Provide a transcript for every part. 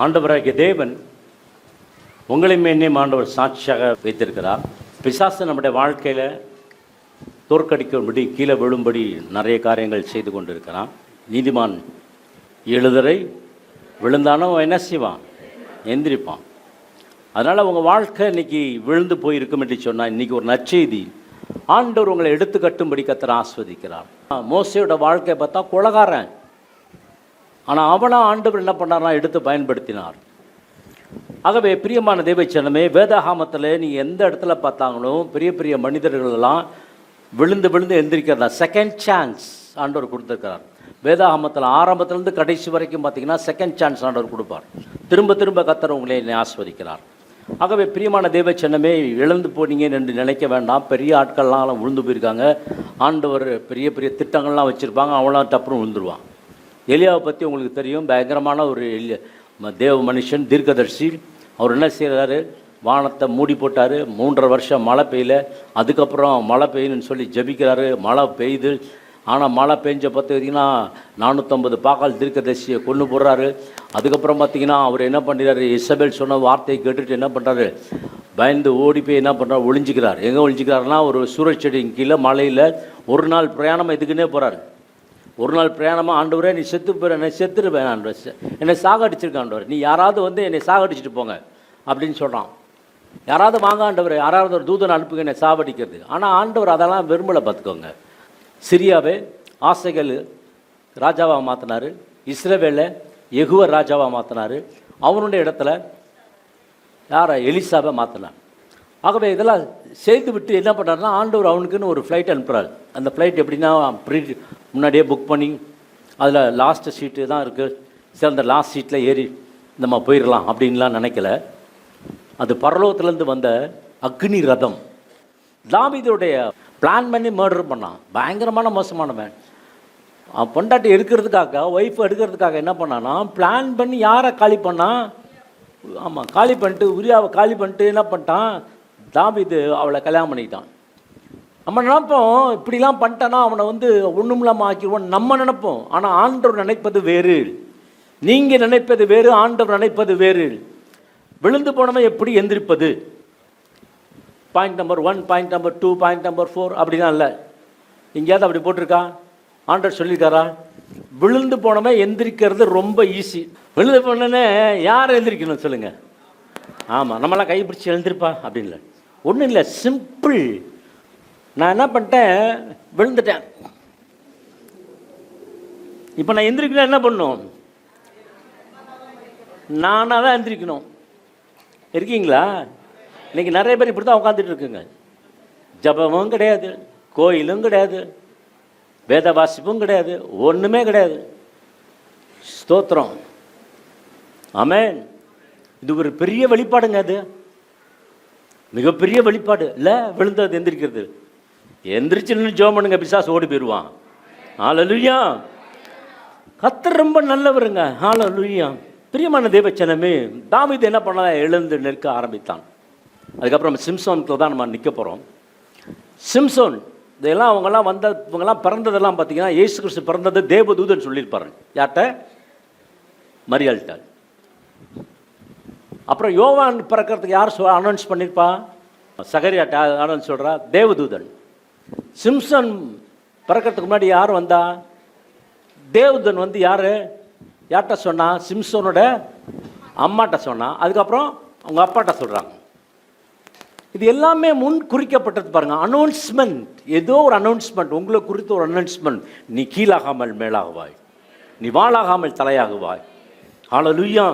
ஆண்டவராகிய தேவன் உங்களையும் என்னையும் ஆண்டவர் சாட்சியாக வைத்திருக்கிறார். பிசாசு நம்முடைய வாழ்க்கையில் தோற்கடிக்கும்படி, கீழே விழும்படி நிறைய காரியங்கள் செய்து கொண்டிருக்கிறான். நீதிமான் எழுதரை விழுந்தானோ என்ன செய்வான்? எந்திரிப்பான். அதனால் உங்கள் வாழ்க்கை இன்றைக்கி விழுந்து போயிருக்கும் என்று சொன்னால், இன்றைக்கி ஒரு நற்செய்தி, ஆண்டவர் உங்களை எடுத்து கட்டும்படி கர்த்தர் ஆஸ்வதிக்கிறார். மோசேயோட வாழ்க்கையை பார்த்தா கொலைகாரன், ஆனால் அவனை ஆண்டவர் என்ன பண்ணார்னா எடுத்து பயன்படுத்தினார். ஆகவே பிரியமான தேவச்சனமே, வேதாகமத்தில் நீங்கள் எந்த இடத்துல பார்த்தாங்களோ பெரிய பெரிய மனிதர்களெல்லாம் விழுந்து விழுந்து எந்திரிக்கிறதா செகண்ட் சான்ஸ் ஆண்டவர் கொடுத்துருக்கிறார். வேதாகமத்தில் ஆரம்பத்திலேருந்து கடைசி வரைக்கும் பார்த்தீங்கன்னா செகண்ட் சான்ஸ் ஆண்டவர் கொடுப்பார். திரும்ப திரும்ப கர்த்தர் உங்களை ஆஸ்வதிக்கிறார். ஆகவே பிரியமான தேவச்சனமே, இழந்து போனீங்கன்னு என்று நினைக்க வேண்டாம். பெரிய ஆட்கள்லாம் விழுந்து போயிருக்காங்க. ஆண்டவர் பெரிய பெரிய திட்டங்கள்லாம் வச்சுருப்பாங்க, அவங்களாம் டப்புன்னு விழுந்துருவான். எலியாவை பற்றி உங்களுக்கு தெரியும். பயங்கரமான ஒரு தேவ மனுஷன், தீர்க்கதர்சி. அவர் என்ன செய்கிறாரு? வானத்தை மூடி போட்டார். 3.5 வருஷம் மழை பெய்யல. அதுக்கப்புறம் மழை பெய்யணுன்னு சொல்லி ஜபிக்கிறாரு. மழை பெய்யுது. ஆனால் மழை பெஞ்ச பார்த்திங்கன்னா 450 பாக்கால் தீர்க்கதரிசியை கொண்டு போடுறாரு. அதுக்கப்புறம் பார்த்திங்கன்னா அவர் என்ன பண்ணுறாரு? இசபேல் சொன்ன வார்த்தையை கேட்டுட்டு என்ன பண்ணுறாரு? பயந்து ஓடி போய் என்ன பண்ணுறாரு? ஒளிஞ்சிக்கிறார். எங்கே ஒளிஞ்சிக்கிறாருன்னா, ஒரு சூரச்செடியின் கீழே மலையில் ஒரு நாள் பிரயாணம் இதுக்குன்னே போகிறாரு. ஒரு நாள் பிரயாணமாக, ஆண்டவரே நீ செத்து போகிற, என்னை செத்துருவேன் ஆண்டவர், என்னை சாகடிச்சிருக்க ஆண்டவர், நீ யாராவது வந்து என்னை சாகடிச்சிட்டு போங்க அப்படின்னு சொல்கிறான். யாராவது வாங்க ஆண்டவர், யாராவது ஒரு தூதனை அனுப்புங்க என்னை சாவடிக்கிறது. ஆனால் ஆண்டவர் அதெல்லாம் விரும்பலை. பார்த்துக்கோங்க, சிரியாவை ஆசைகள் ராஜாவாக மாற்றினார். இஸ்ரவேலை யெகூவா ராஜாவாக மாற்றினார். அவனுடைய இடத்துல யாரை? எலிசாவை மாற்றினார். ஆகவே இதெல்லாம் செய்து விட்டு என்ன பண்ணுறாருன்னா, ஆண்டவர் அவனுக்குன்னு ஒரு ஃப்ளைட் அனுப்புகிறார். அந்த ஃப்ளைட் எப்படின்னா, முன்னாடியே புக் பண்ணி அதில் லாஸ்ட்டு சீட்டு தான் இருக்குது. சரி, அந்த லாஸ்ட் சீட்டில் ஏறி நம்ம போயிடலாம் அப்படின்லாம் நினைக்கல. அது பரலோகத்துலேருந்து வந்த அக்னி ரதம். தாவீதுடைய பிளான் பண்ணி மர்டர் பண்ணான். பயங்கரமான மோசமானவன். பொண்டாட்டி எடுக்கிறதுக்காக, ஒய்ஃபை எடுக்கிறதுக்காக என்ன பண்ணான்னா, பிளான் பண்ணி யாரை காலி பண்ணான்? ஆமாம், காலி பண்ணிட்டு, உரியாவை காலி பண்ணிட்டு என்ன பண்ணிட்டான்? தாவீது அவளை கல்யாணம் பண்ணிக்கிட்டான். நம்ம நினைப்போம் இப்படிலாம் பண்ணிட்டானா அவனை வந்து ஒன்றும் இல்லாமல் ஆக்கிடுவோம் நம்ம நினைப்போம். ஆனால் ஆண்டவர் நினைப்பது வேறு. நீங்கள் நினைப்பது வேறு, ஆண்டவர் நினைப்பது வேறு. விழுந்து போனவன் எப்படி எந்திரிப்பது? Point number 1, point number 2, point number 4 அப்படிலாம் இல்லை. எங்கேயாவது அப்படி போட்டிருக்கா? ஆண்டவர் சொல்லியிருக்காரா? விழுந்து போனவன் எந்திரிக்கிறது ரொம்ப ஈஸி. விழுந்து போனே யார் எந்திரிக்கணும் சொல்லுங்கள்? ஆமாம், நம்மளாம் கைப்பிடிச்சி எழுந்திருப்பா அப்படின்னு இல்லை. ஒன்றும் இல்லை, சிம்பிள். நான் என்ன பண்ணிட்டேன்? விழுந்துட்டேன். இப்போ நான் எந்திரிக்கணும், என்ன பண்ணணும்? நானாக தான் எந்திரிக்கணும். இருக்கீங்களா? இன்றைக்கி நிறைய பேர் இப்படி தான் உட்காந்துட்டு இருக்குங்க. ஜபமும் கிடையாது, கோயிலும் கிடையாது, வேத வாசிப்பும் கிடையாது, ஒன்றுமே கிடையாது. ஸ்தோத்திரம், ஆமென். இது ஒரு பெரிய வெளிப்பாடுங்க. அது மிகப்பெரிய வெளிப்பாடு இல்லை? விழுந்தது எந்திரிக்கிறது. எந்திரிச்சுன்னு ஜெபம் பண்ணுங்க, பிசாசு ஓடி போயிடுவான். ஹல்லேலூயா. கர்த்தர் ரொம்ப நல்லவருங்க. ஹல்லேலூயா. பிரியமான தேவச்சனமே, தாவீது என்ன பண்ண? எழுந்து நிற்க ஆரம்பித்தான். அதுக்கப்புறம் சிம்சோனுக்கு தான் நம்ம நிற்க போகிறோம். சிம்சோன் இதெல்லாம் அவங்கெல்லாம் இவங்கெல்லாம் பிறந்ததெல்லாம் பார்த்தீங்கன்னா, இயேசு கிறிஸ்து பிறந்தது தேவதூதன் சொல்லியிருப்பாரு. யார்கிட்ட? மரியாள்கிட்ட. அப்புறம் யோவான் பிறக்கிறதுக்கு யார் அனௌன்ஸ் பண்ணியிருப்பா? சகரியாட்ட அனௌன்ஸ் சொல்கிறா? தேவதூதன். சிம்சன் பிறக்கிறதுக்கு முன்னாடி யார் வந்தா? தேவதூதன் வந்து யார்கிட்ட சொன்னா? சிம்சனோட அம்மாட்ட சொன்னா. அதுக்கப்புறம் அவங்க அப்பாட்ட சொல்கிறாங்க. இது எல்லாமே முன் குறிக்கப்பட்டது பாருங்க. அனௌன்ஸ்மெண்ட், ஏதோ ஒரு அனௌன்ஸ்மெண்ட், உங்களை குறித்து ஒரு அனௌன்ஸ்மெண்ட். நீ கீழாகாமல் மேலாகுவாய், நீ வாளாகாமல் தலையாகுவாய். ஹல்லேலூயா.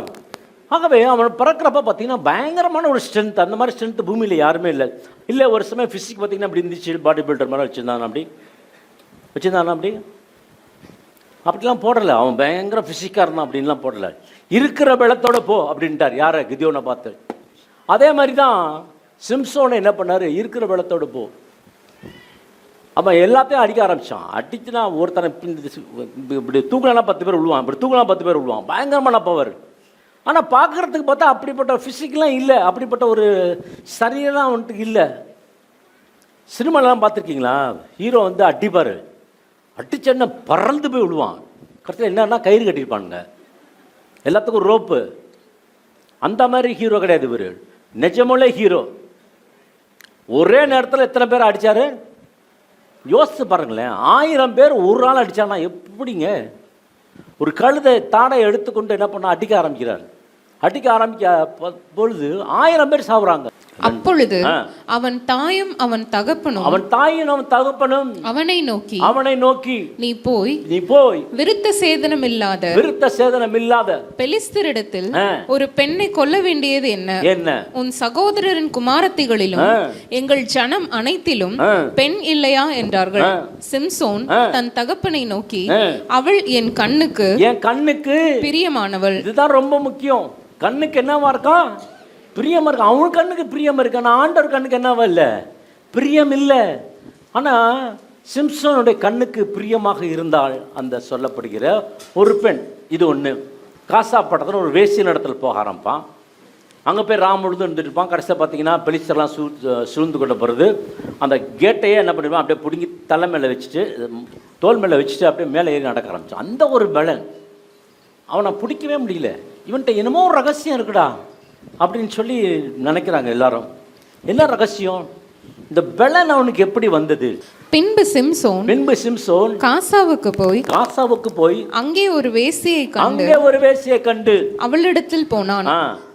ஆகவே அவன் பிறக்கிறப்ப பார்த்தீங்கன்னா பயங்கரமான ஒரு ஸ்ட்ரென்த். அந்த மாதிரி ஸ்ட்ரென்த் பூமியில் யாருமே இல்லை. இல்லை, ஒரு சமயம் ஃபிசிக் பார்த்தீங்கன்னா அப்படி இருந்துச்சு, பாடி பில்டர் மாதிரி வச்சுருந்தானா? அப்படி அப்படிலாம் போடலை. அவன் பயங்கர ஃபிசிக்காக இருந்தான் அப்படின்லாம் போடலை. இருக்கிற பலத்தோட போ அப்படின்ட்டார். யாரை? கிதியோனை பார்த்து. அதே மாதிரி தான் சிம்சோனை என்ன பண்ணார்? இருக்கிற பலத்தோடு போ. அவன் எல்லாத்தையும் அடிக்க ஆரம்பித்தான். அடிச்சுனா ஒருத்தனை இப்படி தூக்கினா 10 பேர் விழுவான், இப்படி தூக்கினா 10 பேர் விழுவான். பயங்கரமான பவர். ஆனால் பார்க்குறதுக்கு பார்த்தா அப்படிப்பட்ட ஃபிசிக்லாம் இல்லை, அப்படிப்பட்ட ஒரு சரியெல்லாம் வந்துட்டு இல்லை. சினிமாலாம் பார்த்துருக்கீங்களா? ஹீரோ வந்து அடிப்பார், அடிச்சென்ன பறந்து போய் விழுவான். கடைசியில் என்னன்னா கயிறு கட்டியிருப்பானுங்க, எல்லாத்துக்கும் ரோப்பு. அந்த மாதிரி ஹீரோ கிடையாது இவர், நிஜமுள்ள ஹீரோ. ஒரே நேரத்தில் எத்தனை பேர் அடித்தார் யோசித்து பாருங்களேன். 1000 பேர் ஒரு ஆள் அடித்தானா எப்படிங்க? ஒரு கழுதை தாடை எடுத்துக்கொண்டு என்ன பண்ண அடிக்க ஆரம்பிக்கிறார். அடிக்க ஆரம்பிக்க பொழுது 1000 பேர் சாவுறாங்க. அப்பொழுது அவன் தாயும் அவன் தகப்பனும் அவனை நோக்கி நீ போய் விருத்த சேதனம் இல்லாத பெலிஸ்தரிடத்தில் ஒரு பெண்ணை கொல்ல வேண்டியது என்ன? உன் சகோதரரின் குமாரத்திகளிலும் எங்கள் ஜனம் அனைத்திலும் பெண் இல்லையா என்றார்கள். சிம்சோன் தன் தகப்பனை நோக்கி, அவள் என் கண்ணுக்கு பிரியமானவள். இதுதான் ரொம்ப முக்கியம். கண்ணுக்கு என்னவா இருக்கான்? பிரியமா இருக்கான். அவன் கண்ணுக்கு பிரியமா இருக்கான். ஆண்டவர் கண்ணுக்கு என்னவா இல்லை? பிரியம் இல்லை. ஆனால் சிம்சோனுடைய கண்ணுக்கு பிரியமாக இருந்தால் அந்த சொல்லப்படுகிற ஒரு பெண். இது ஒன்று. காசா பட்டத்தில் ஒரு வேசிய இடத்துல போக ஆரம்பிப்பான். அங்கே போய் முழுதும் இருந்துட்டுருப்பான். கடைசியில் பார்த்தீங்கன்னா பெலிஸ்தர்லாம் சூழ்ந்து கொண்டு போகிறது. அந்த கேட்டையே என்ன பண்ணிடுவான், அப்படியே பிடுங்கி தலை மேலே வச்சுட்டு தோல் மேலே வச்சுட்டு அப்படியே மேலே ஏறி நடக்க ஆரம்பிச்சான். அந்த ஒரு பலன் அவனை பிடிக்கவே முடியல. இவன்கிட்ட என்னமோ ஒரு ரகசியம் இருக்குடா அப்படின்னு சொல்லி நினைக்கிறாங்க எல்லாரும். என்ன ரகசியம்? இந்த பலன் அவனுக்கு எப்படி வந்தது? பின்பு சிம்சோன் காசாவுக்கு போய் அங்கே ஒரு வேசியை கண்டு அவளிடத்தில் போனான்.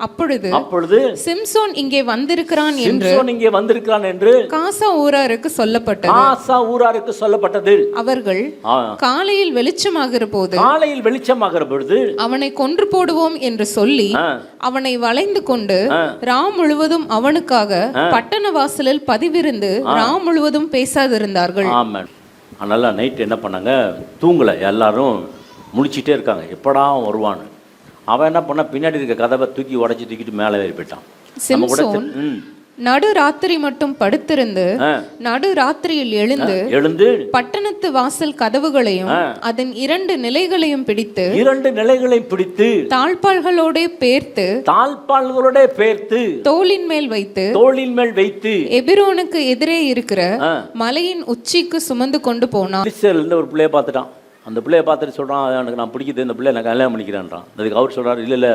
அப்பொழுது சிம்சோன் இங்கே வந்திருக்கிறான் என்று காசா ஊராருக்கு சொல்லப்பட்டது. அவர்கள் காலையில் வெளிச்சமாகிற பொழுது அவனை கொன்று போடுவோம் என்று சொல்லி அவனை வளைந்து கொண்டு ராம் முழுவதும் அவனுக்காக பட்டண வாசலில் பதிவிருந்து ராம் முழுவதும் பேசாதிருந்தார். ஆமாம். அதனால் நைட்டு என்ன பண்ணாங்க, தூங்கலை. எல்லாரும் முழிச்சிட்டே இருக்காங்க, எப்படா வருவான்னு. அவன் என்ன பண்ண, பின்னாடி இருக்க கதவை தூக்கிட்டு மேலே ஏறி போயிட்டான். நடு ராத்திரி மட்டும் படுத்திருந்து நடு ராத்திரியில் எழுந்து பட்டணத்து வாசல் கதவுகளையும் அதன் 2 நிலைகளையும் பிடித்து தாழ்பாள்களோட பேர்த்து தோளின் மேல் வைத்து எபிரோனுக்கு எதிரே இருக்கிற மலையின் உச்சிக்கு சுமந்து கொண்டு போனான். ஒரு பிள்ளைய பார்த்துட்டான். அந்த பிள்ளைய பார்த்துட்டு சொல்றான், எனக்கு நான் பிடிக்குது, இந்த பிள்ளை எனக்கு கல்யாணம் பண்ணிக்கிறேன்றான். அதுக்கு அவர் சொல்றாரு, இல்லை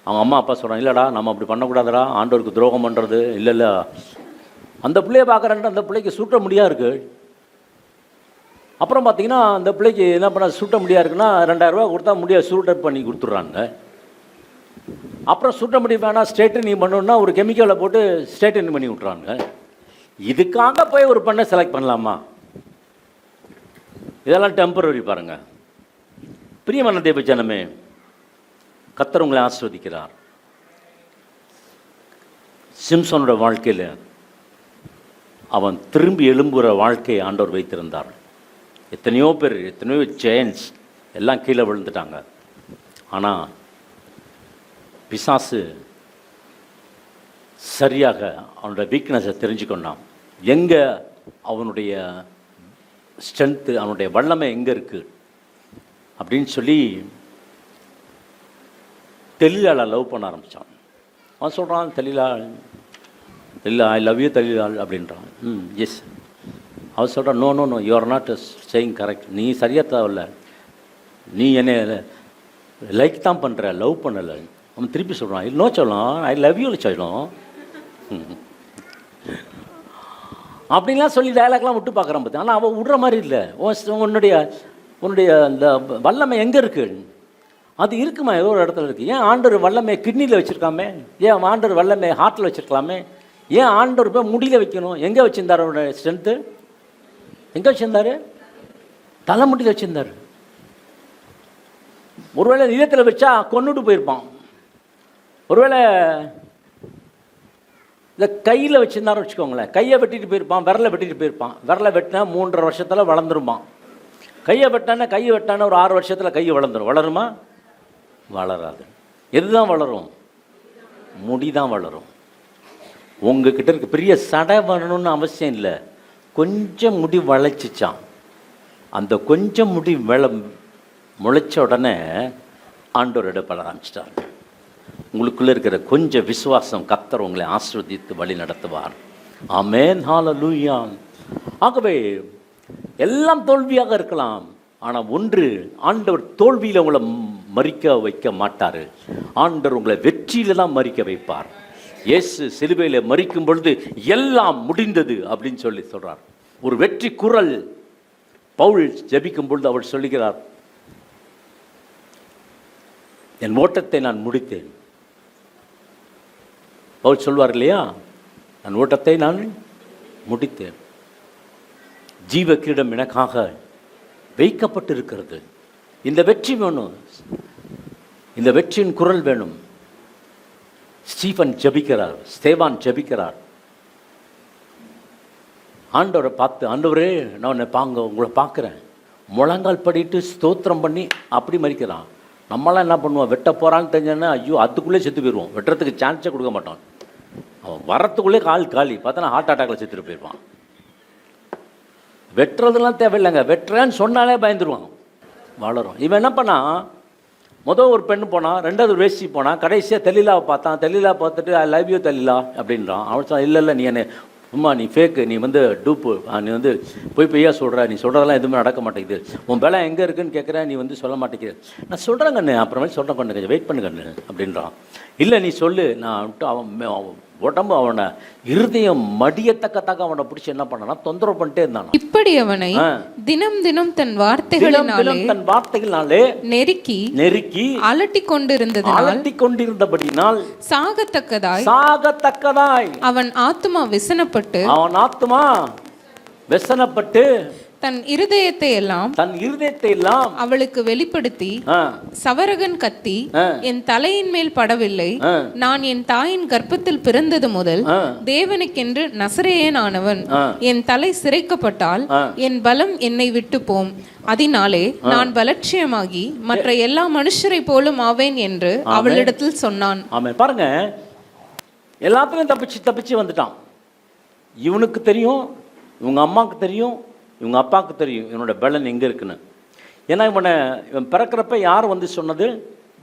அவங்க அம்மா அப்பா சொல்கிறான், இல்லைடா நம்ம அப்படி பண்ணக்கூடாதுடா, ஆண்டவருக்கு துரோகம் பண்ணுறது. இல்லை அந்த பிள்ளைய பார்க்குறேன்ட்டு அந்த பிள்ளைக்கு சூட்ட முடியாக இருக்குது. அப்புறம் பார்த்தீங்கன்னா அந்த பிள்ளைக்கு என்ன பண்ண சூட்ட முடியாக இருக்குன்னா 2000 ரூபா கொடுத்தா முடியாது சூட்டர் பண்ணி கொடுத்துட்றாங்க. அப்புறம் சூட்ட முடி வேணால் ஸ்ட்ரெயிட்டனிங் பண்ணணுன்னா ஒரு கெமிக்கலை போட்டு ஸ்ட்ரெயிட்டனிங் பண்ணி விட்றாங்க. இதுக்காக போய் ஒரு பெண்ணை செலக்ட் பண்ணலாமா? இதெல்லாம் டெம்பரரி பாருங்கள். பிரியமான தேவ ஜனமே, கர்த்தர் உங்களை ஆசீர்வதிக்கிறார். சிம்சோனோட வாழ்க்கையில் அவன் திரும்பி எழும்புகிற வாழ்க்கையை ஆண்டவர் வைத்திருந்தார். எத்தனையோ ஜெயன்ஸ் எல்லாம் கீழே விழுந்துட்டாங்க. ஆனால் பிசாசு சரியாக அவனுடைய வீக்னஸை தெரிஞ்சுக்கொண்டான். எங்கே அவனுடைய ஸ்ட்ரென்த்து, அவனுடைய வல்லமை எங்கே இருக்குது அப்படின்னு சொல்லி தெளிலாளை லவ் பண்ண ஆரம்பித்தான். அவன் சொல்கிறான், தெளிலா ஐ லவ் யூ தெளிலாள் அப்படின்றான். எஸ். அவன் சொல்கிறான், no you are not saying correct. நீ சரியாக தேவையில்ல, நீ என்னை லைக் தான் பண்ணுற, லவ் பண்ணலை. அவன் திருப்பி சொல்கிறான், நோ சொல்லலாம், ஐ லவ் யூ சொல்லணும் அப்படின்லாம் சொல்லி டயலாக்லாம் விட்டு பார்க்குறான் பார்த்து. ஆனால் அவன் விடுற மாதிரி இல்லை. உன்னுடைய அந்த வல்லமை எங்கே இருக்குது? அது இருக்குமா? ஏதோ ஒரு இடத்துல இருக்குது. ஏன் ஆண்டவர் வல்லமை கிட்னியில் வச்சுருக்காமே? ஏன் ஆண்டவர் வல்லமை ஹார்ட்டில் வச்சுருக்கலாமே? ஏன் ஆண்டவர் போய் முடியில் வைக்கணும்? எங்கே வச்சுருந்தார்? அவருடைய ஸ்ட்ரென்த்து எங்கே வச்சுருந்தார்? தலைமுடியில் வச்சுருந்தார். ஒருவேளை இதயத்தில் வச்சா கொன்னுட்டு போயிருப்பான். ஒருவேளை இந்த கையில் வச்சுருந்தாரு வச்சுக்கோங்களேன், கையை வெட்டிட்டு போயிருப்பான், விரலை வெட்டிட்டு போயிருப்பான். விரலை வெட்டினா 3.5 வருஷத்தில் வளர்ந்துருப்பான். கையை வெட்டான ஒரு 6 வருஷத்தில் கையை வளர்ந்துடும். வளருமா? வளராது. எதுதான் வளரும்? முடி தான் வளரும். உங்ககிட்ட இருக்க பெரிய சடை வரணும்னு அவசியம் இல்லை. கொஞ்சம் முடி வளைச்சிச்சான். அந்த கொஞ்சம் முடி முளைச்ச உடனே ஆண்டவர் இடப்பட ஆரம்பிச்சிட்டார். உங்களுக்குள்ளே இருக்கிற கொஞ்சம் விசுவாசம் கர்த்தர் உங்களை ஆசீர்வதித்து வழி நடத்துவார். ஆமென், ஹல்லேலூயா. ஆகவே எல்லாம் தோல்வியாக இருக்கலாம், ஆனால் ஒன்று, ஆண்டவர் தோல்வியில் உங்களை மரிக்க வைக்க மாட்டார். ஆண்டவர் உங்களை வெற்றியில தான் மரிக்க வைப்பார். இயேசு சிலுவையில மரிக்கும் பொழுது எல்லாம் முடிந்தது அப்படின்னு சொல்றார். ஒரு வெற்றி குரல். பவுல் ஜெபிக்கும் பொழுது அவர் சொல்லுகிறார், என் ஓட்டத்தை நான் முடித்தேன். பவுல் சொல்வார் இல்லையா, நான் ஓட்டத்தை நான் முடித்தேன், ஜீவ கிரீடம் எனக்காக வைக்கப்பட்டிருக்கிறது. இந்த வெற்றி வேணும், இந்த வெற்றியின் குரல் வேணும். ஸ்டீபன் ஜெபிக்கிறார், ஸ்தேவான் ஜெபிக்கிறார். ஆண்டவரை பார்த்து, ஆண்டவரே நான் உங்களை பார்க்குறேன், முழங்கால் படிட்டு ஸ்தோத்திரம் பண்ணி அப்படி மறிக்கிறான். நம்மளாம் என்ன பண்ணுவோம், வெட்ட போகிறான்னு தெரிஞ்சோன்னா ஐயோ அதுக்குள்ளே செத்து போயிடுவோம், வெட்டுறதுக்கு சான்ஸே கொடுக்க மாட்டான். அவன் வரத்துக்குள்ளே காலி பார்த்தோன்னா ஹார்ட் அட்டாக்ல செத்துட்டு போயிடுவான். வெட்டுறதுலாம் தேவையில்லைங்க, வெட்டுறேன்னு சொன்னாலே பயந்துருவான், வளரும். இவன் என்ன பண்ணா, முதல் ஒரு பெண்ணு போனான், ரெண்டாவது ஒரு வேஷ்டி போனான், கடைசியாக தெளிலாவை பார்த்தான். தெளிலா பார்த்துட்டு ஐ லவ் யூ தெளிலா அப்படின்றான். அவன் சொன்னான், இல்லை நீ என்ன சும்மா நீ ஃபேக்கு, நீ வந்து டூப்பு, நீ வந்து பொய்யா சொல்கிற, நீ சொல்கிறதெல்லாம் எதுவுமே நடக்க மாட்டேங்குது, உன் பலம் எங்கே இருக்குன்னு கேட்குற, நீ வந்து சொல்ல மாட்டேங்குது. நான் சொல்கிறேன் கண்ணு, அப்புறமேல் சொல்கிறேன் கண்ணு, கொஞ்சம் வெயிட் பண்ணு கண்ணு அப்படின்றான். இல்லை நீ சொல்லு, நான் விட்டு அவன் உடம்பு அவனை இருதயம் மடியத்தக்கத்தாக அவனை பிடிச்சி என்ன பண்ணா தொந்தரவு பண்ணிட்டே இருந்தான். இப்படி அவனை தினம் தினம் தன் வார்த்தைகளினாலே நெருக்கி அலட்டி கொண்டிருந்தபடினால் சாகத்தக்கதாய் அவன் ஆத்துமா விசனப்பட்டு தன் இருதயத்தை எல்லாம் அவளுக்கு வெளிப்படுத்தி, சவரகன் கத்தி என் தலையின் மேல் படவில்லை, நான் என் தாயின் கர்ப்பத்தில் பிறந்தது முதல் தேவனுக்கென்று நசரேயன் ஆனவன், என் தலை சிரைக்கப்பட்டால் என் பலம் என்னை விட்டு போம், அதனாலே நான் பலட்சியமாகி மற்ற எல்லா மனுஷரை போலும் ஆவேன் என்று அவளிடத்தில் சொன்னான். பாருங்க, எல்லாத்துலயும் தப்பிச்சு வந்துட்டான். இவனுக்கு தெரியும், இவங்க அம்மாவுக்கு தெரியும், இவங்க அப்பாவுக்கு தெரியும் இவனோட பலன் எங்கே இருக்குன்னு. ஏன்னா இவன் பிறக்கிறப்ப யார் வந்து சொன்னது,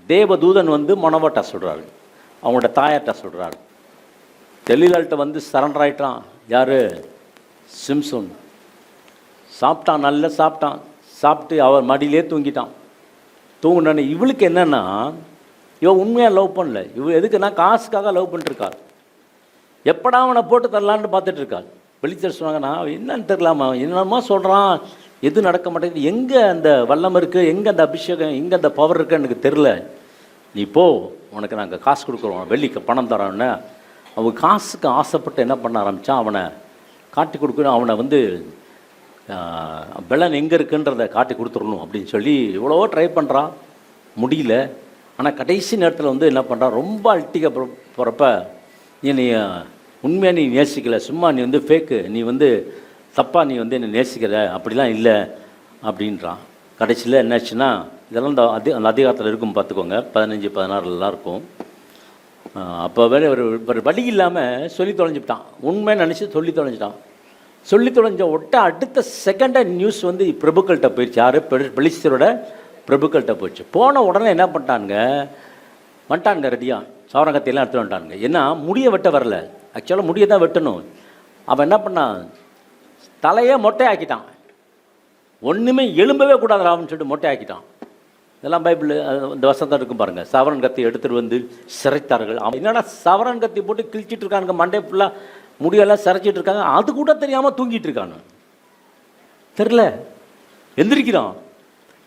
தேவதூதன் வந்து மனோவாட்டா சொல்கிறாரு, அவங்களோட தாயார்ட்டா சொல்கிறாரு. தெளிலாள்கிட்ட வந்து சரண்டர் ஆகிட்டான். யார்? சிம்சோன். சாப்பிட்டான், நல்லா சாப்பிட்டு அவர் மடியிலே தூங்கினான்னு. இவளுக்கு என்னென்னா, இவன் உண்மையாக லவ் பண்ணல, இவள் எதுக்குன்னா காசுக்காக லவ் பண்ணிட்டுருக்காள். எப்படா அவனை போட்டு தரலான்னு பார்த்துட்ருக்காள். வெளிச்சர் சொன்னாங்க, நான் என்னன்னு தெரியலாமா, என்னமா சொல்கிறான், எது நடக்க மாட்டேங்குது, எங்கே அந்த வல்லம் இருக்குது, எங்கே அந்த அபிஷேகம், எங்கே அந்த பவர் இருக்குன்னு எனக்கு தெரில, நீ போ, உனக்கு நாங்கள் காசு கொடுக்குறோம், வெள்ளிக்கு பணம் தரோன்னு. அவன் காசுக்கு ஆசைப்பட்டு என்ன பண்ண ஆரம்பித்தான், அவனை காட்டி கொடுக்கணும், அவனை வந்து பலன் எங்கே இருக்குன்றதை காட்டி கொடுத்துடணும் அப்படின்னு சொல்லி இவ்வளோ ட்ரை பண்ணுறான், முடியல. ஆனால் கடைசி நேரத்தில் வந்து என்ன பண்ணுறான், ரொம்ப அல்ட்டிக்க போகிறப்ப, நீ உண்மையாக நீ நேசிக்கலை, சும்மா நீ வந்து ஃபேக்கு, நீ வந்து தப்பாக நீ வந்து என்னை நேசிக்கிற, அப்படிலாம் இல்லை அப்படின்றான். கடைசியில் என்னாச்சுன்னா, இதெல்லாம் அந்த அதிகாரத்தில் இருக்கும் பார்த்துக்கோங்க, 15-16 இருக்கும். அப்போ வேறு ஒரு வழி இல்லாமல் சொல்லி தொலைஞ்சிட்டான், உண்மையை நினச்சி சொல்லி தொலைஞ்ச அடுத்த செகண்டாக நியூஸ் வந்து பிரபுக்கள்கிட்ட போயிடுச்சு. யார்? பெலிஸ்தரோட பிரபுக்கள்கிட்ட போயிடுச்சு. போன உடனே என்ன வந்துட்டாங்க ரெடியாக, சவரங்கத்தையெல்லாம் எடுத்து வந்துட்டாங்க. ஏன்னா முடியை வெட்ட வரல, ஆக்சுவலாக முடியை தான் வெட்டணும். அவன் என்ன பண்ணான், தலையே மொட்டையாக்கிட்டான், ஒன்றுமே எலும்பவே கூடாது ராவன்னு சொல்லிட்டு மொட்டையாக்கிட்டான். இதெல்லாம் பைபிள் இந்த வசந்தம் இருக்கும் பாருங்கள். சவரன் கத்தி எடுத்துகிட்டு வந்து சிறைத்தார்கள். அவன் என்னடா சவரன் கத்தி போட்டு கிழிச்சிட்டு இருக்கானுங்க, மண்டே ஃபுல்லாக முடியெல்லாம் சிறைச்சிட்டு இருக்காங்க, அது கூட தெரியாமல் தூங்கிட்டு இருக்கானு, தெரில.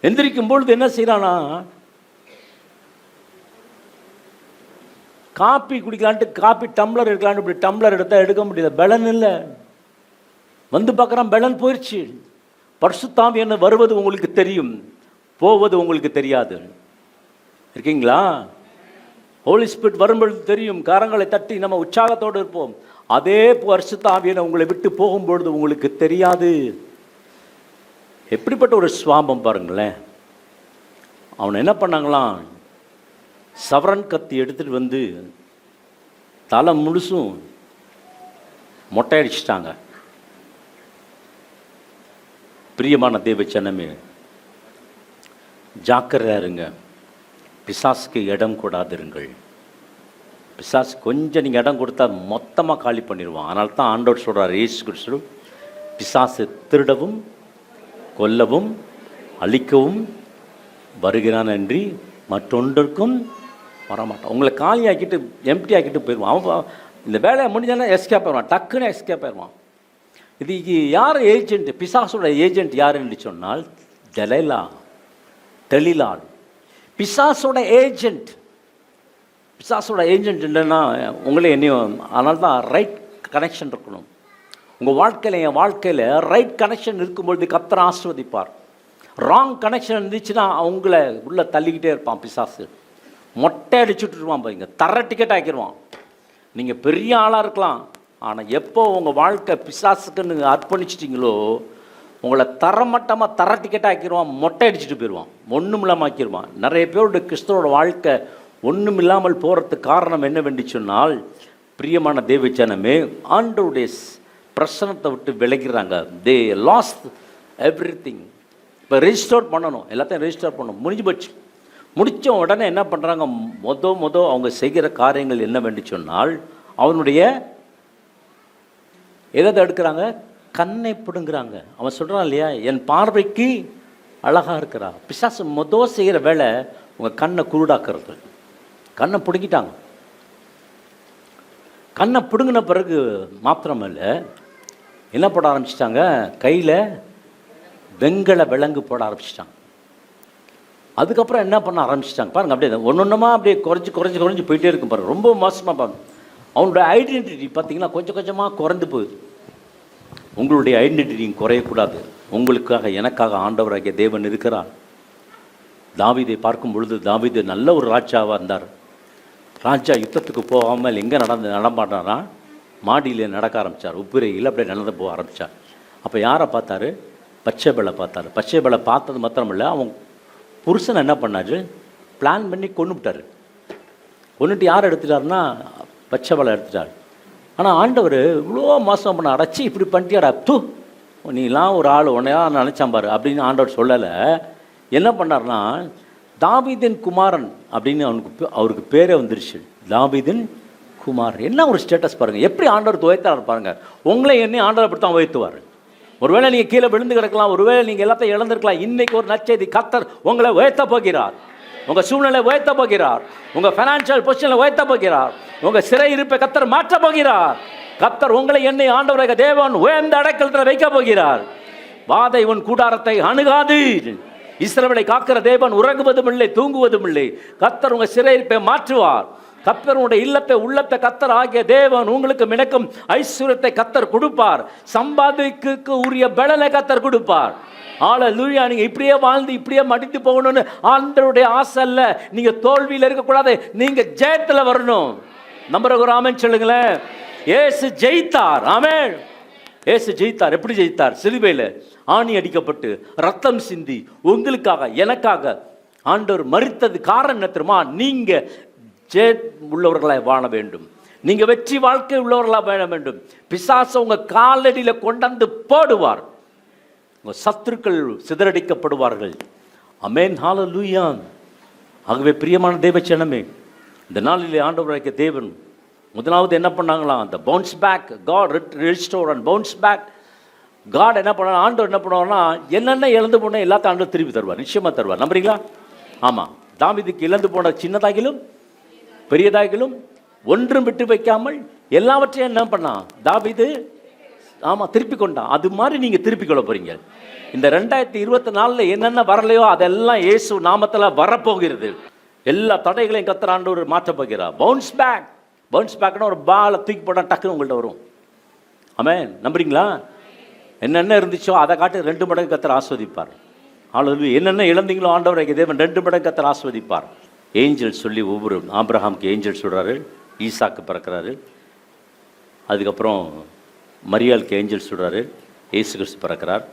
எந்திரிக்கும் பொழுது என்ன செய்யறானா, காப்பி குடிக்கலான்ட்டு காப்பி டம்ளர் எடுக்கலான்ட்டு இப்படி டம்ளர் எடுத்தால் எடுக்க முடியல, பலன் இல்லை. வந்து பார்க்குறான், பலன் போயிடுச்சு. பரிசுத்தாவி என்ன வருவது உங்களுக்கு தெரியும், போவது உங்களுக்கு தெரியாது. இருக்கீங்களா? ஹோலி ஸ்பிரிட் வரும்பொழுது தெரியும், கரங்களை தட்டி நம்ம உற்சாகத்தோடு இருப்போம். அதே பரிசுத்தாவியனை உங்களை விட்டு போகும்பொழுது உங்களுக்கு தெரியாது. எப்படிப்பட்ட ஒரு சுவாபம் பாருங்களேன். அவனை என்ன பண்ணாங்களாம், சவரன் கத்தி எடுத்துகிட்டு வந்து தலை முழுசும் மொட்டை அடிச்சிட்டாங்க. பிரியமான தேவ ஜனமே, ஜாக்கிரதையா இருங்க, பிசாசுக்கு இடம் கூடாதிருங்கள். பிசாசு கொஞ்சம் நீங்கள் இடம் கொடுத்தா மொத்தமாக காலி பண்ணிடுவான். அதனால தான் ஆண்டவர் சொல்கிறார், இயேசு கிறிஸ்து, பிசாசு திருடவும் கொல்லவும் அழிக்கவும் வருகிறான் என்று மற்றொன்றுக்கும் வரமாட்டான். உங்களை காலி ஆக்கிட்டு எம்டி ஆக்கிட்டு போயிடுவான். அவன் இந்த வேலையை முடிஞ்சாலும் எஸ்கேப் ஆயிடுவான், டக்குன்னு எஸ்கேப் ஆயிடுவான். இது யார் ஏஜென்ட்? பிசாசோட ஏஜென்ட் யாருன்னு சொன்னால் தெளிலாள். பிசாசோட ஏஜென்ட். பிசாசோட ஏஜென்ட் இல்லைன்னா உங்களே என்னையும். அதனால தான் ரைட் கனெக்ஷன் இருக்கணும் உங்கள் வாழ்க்கையில். என் வாழ்க்கையில் ரைட் கனெக்ஷன் இருக்கும்பொழுது கர்த்தர் ஆசீர்வதிப்பார். ராங் கனெக்ஷன் இருந்துச்சுன்னா அவங்கள உள்ளே தள்ளிக்கிட்டே இருப்பான் பிசாசு. மொட்டை அடிச்சுட்டுருவான் பாருங்க, தர டிக்கெட் ஆக்கிடுவான். நீங்கள் பெரிய ஆளாக இருக்கலாம், ஆனால் எப்போ உங்கள் வாழ்க்கை பிசாசுக்குன்னு அர்ப்பணிச்சிட்டிங்களோ உங்களை தரமட்டமாக தர டிக்கெட் ஆக்கிடுவான், மொட்டை அடிச்சுட்டு போயிடுவான், ஒன்றும் இல்லாமல் ஆக்கிடுவான். நிறைய பேரோட கிறிஸ்தவோட வாழ்க்கை ஒன்றும் இல்லாமல் போகிறதுக்கு காரணம் என்னவென்று சொன்னால், பிரியமான தேவஜனமே, ஆண்டவருடைய பிரசனத்தை விட்டு விலகிறாங்க. They lost everything. இப்போ ரெஜிஸ்டர் பண்ணணும், எல்லாத்தையும் ரெஜிஸ்டர் பண்ணணும். முடித்த உடனே என்ன பண்ணுறாங்க? அவங்க செய்கிற காரியங்கள் என்னவென்று சொன்னால், அவனுடைய எதை எடுக்கிறாங்க? கண்ணை பிடுங்குறாங்க. அவன் சொல்கிறான் இல்லையா, என் பார்வைக்கு அழகாக இருக்கிறா. பிசாசு செய்கிற வேலை உங்கள் கண்ணை குருடாக்குறது. கண்ணை பிடுங்கிட்டாங்க. கண்ணை பிடுங்கின பிறகு மாத்திரமல்ல, என்ன போட ஆரம்பிச்சிட்டாங்க? கையில் வெங்கல விலங்கு போட ஆரம்பிச்சிட்டாங்க. அதுக்கப்புறம் என்ன பண்ண ஆரம்பிச்சிட்டாங்க பாருங்கள், அப்படியே ஒன்றொன்றுமா அப்படியே குறைஞ்சி போயிட்டே இருக்கும் பாருங்கள். ரொம்ப மோசமாக பாருங்க. அவனுடைய ஐடென்டிட்டி பார்த்தீங்கன்னா கொஞ்சம் கொஞ்சமாக குறைந்து போகுது. உங்களுடைய ஐடென்டிட்டியும் குறையக்கூடாது. உங்களுக்காக எனக்காக ஆண்டவராகிய தேவன் இருக்கிறார். தாவீதை பார்க்கும் பொழுது, தாவீது நல்ல ஒரு ராஜாவாக இருந்தார். ராஜா யுத்தத்துக்கு போகாமல் எங்கே நடமாட்டாரா? மாடியில் நடக்க ஆரம்பித்தார். உப்பிரையில் அப்படியே நடந்து போக ஆரம்பித்தார். அப்போ யாரை பார்த்தாரு? பச்சைபலை பார்த்தாரு. பச்சைபலை பார்த்தது மாத்திரமில்லை, அவன் புருஷன் என்ன பண்ணார்? பிளான் பண்ணி கொண்டுட்டார். கொண்டுட்டு யார் எடுத்துட்டாருன்னா பச்சைபலை எடுத்துட்டார். ஆனால் ஆண்டவர் இவ்வளோ மோசம் பண்ண அடைச்சி இப்படி பண்ணிட்டியாடா, தூ நீலாம் ஒரு ஆள் உன்னையா நினச்சான் பாரு அப்படின்னு ஆண்டவர் சொல்லலை. என்ன பண்ணார்னா, தாவீதின் குமாரன் அப்படின்னு அவருக்கு பேரே வந்துருச்சு. தாவீதின் குமார். என்ன ஒரு ஸ்டேட்டஸ் பாருங்கள், எப்படி ஆண்டவர் துவைத்தார் பாருங்கள். உங்களை என்னை ஆண்டவர் அப்படி தான் உயர்த்துவார். ஒருவேளை நீங்கள் கீழே விழுந்து கிடக்கலாம், ஒருவேளை நீங்கள் எல்லாத்தையும் இழந்திருக்கலாம். இன்னைக்கு ஒரு நற்செய்தி, கர்த்தர் உங்களை உயர்த்த போகிறார். உங்கள் சூழ்நிலை உயர்த்த போகிறார். உங்கள் ஃபைனான்சியல் பொசிஷனில் உயர்த்த போகிறார். உங்கள் சிறை இருப்பை கர்த்தர் மாற்ற போகிறார். கர்த்தர் உங்களை என்னை ஆண்டவராக தேவன் உயர்ந்த அடைக்கலத்தில் வைக்க போகிறார். வாதை உன் கூடாரத்தை அணுகாது. இஸ்ரவேலை காக்கிற தேவன் உறங்குவதும் இல்லை, தூங்குவதும் இல்லை. கர்த்தர் உங்கள் சிறையிருப்பை மாற்றுவார். கர்த்தருடைய இல்லத்தை உள்ளத்தை கர்த்தர் ஆகிய தேவன் உங்களுக்கு மினக்கும் ஐஸ்வர்யத்தை கர்த்தர் கொடுப்பார். சம்பாதிக்கு உரிய பலனை கர்த்தர் கொடுப்பார். ஹல்லேலூயா. நீங்க இப்படியே வாழ்ந்து இப்படியே மடித்து போகணும்னு ஆண்டவருடைய ஆசை அல்ல. நீங்க தோல்வியில் இருக்கக்கூடாது, நீங்க ஜெயத்துல வரணும். நம்புற ஒரு ஆமென் சொல்லுங்களேன். இயேசு ஜெயித்தார். ஆமென். இயேசு ஜெயித்தார். எப்படி ஜெயித்தார்? சிலுவையில் ஆணி அடிக்கப்பட்டு ரத்தம் சிந்தி உங்களுக்காக எனக்காக ஆண்டவர் மரித்தது காரணம் என்ன தெரியுமா? நீங்க ஜெய உள்ளவர்களாக வாழ வேண்டும். நீங்க வெற்றி வாழ்க்கை உள்ளவர்களாக வாழ வேண்டும். பிசாசு உங்க காலடியில் கொண்டாந்து போடுவார். உங்க சத்துருக்கள் சிதறடிக்கப்படுவார்கள். ஆமென். ஹல்லேலூயா. ஆகவே பிரியமான தேவச்சனமே, இந்த நாளிலே ஆண்டவராகிய தேவன் முதலாவது என்ன பண்ணாங்களாம்? அந்த bounce back. God restore and bounce back. God என்ன பண்ணார்? ஆண்டவர் என்ன பண்ணுவார்னா, என்னென்ன இழந்து போன எல்லாத்தையும் ஆண்டவர் திருப்பி தருவார். நிச்சயமாக தருவார். நம்புறீங்களா? ஆமாம். தாவீதுக்கு இழந்து போன சின்னதாகிலும் பெரியதாகிலும் ஒன்றும் விட்டு வைக்காமல் எல்லாவற்றையும் என்ன பண்ணான் தாவீது? ஆமாம், திருப்பி கொண்டான். அது மாதிரி நீங்கள் திருப்பி கொள்ள போறீங்க. இந்த 2024 என்னென்ன வரலையோ அதெல்லாம் இயேசு நாமத்தில் வரப்போகிறது. எல்லா தடைகளையும் கர்த்தர் ஆண்டவர் மாற்றப் போகிறார். Bounce back. பவுன்ஸ் பேக்னா ஒரு பாலை தூக்கி போட்டால் டக்குன்னு உங்கள்கிட்ட வரும். ஆமென். நம்புறீங்களா? என்னென்ன இருந்துச்சோ அதை காட்டி 2 மடங்கு கர்த்தர் ஆஸ்வதிப்பார். ஹல்லேலூயா. என்னென்ன இழந்தீங்களோ ஆண்டவராகிய தேவன் 2 மடங்கு கர்த்தர் ஆஸ்வதிப்பார். ஏஞ்சல் சொல்லி ஒவ்வொரு ஆபிரகாமுக்கு ஏஞ்சல் சொல்கிறாரு. ஈசாக்கு பிறக்கிறாரு. அதுக்கப்புறம் மரியாளுக்கு ஏஞ்சல் சொல்கிறாரு. இயேசு கிறிஸ்து பிறக்கிறார்.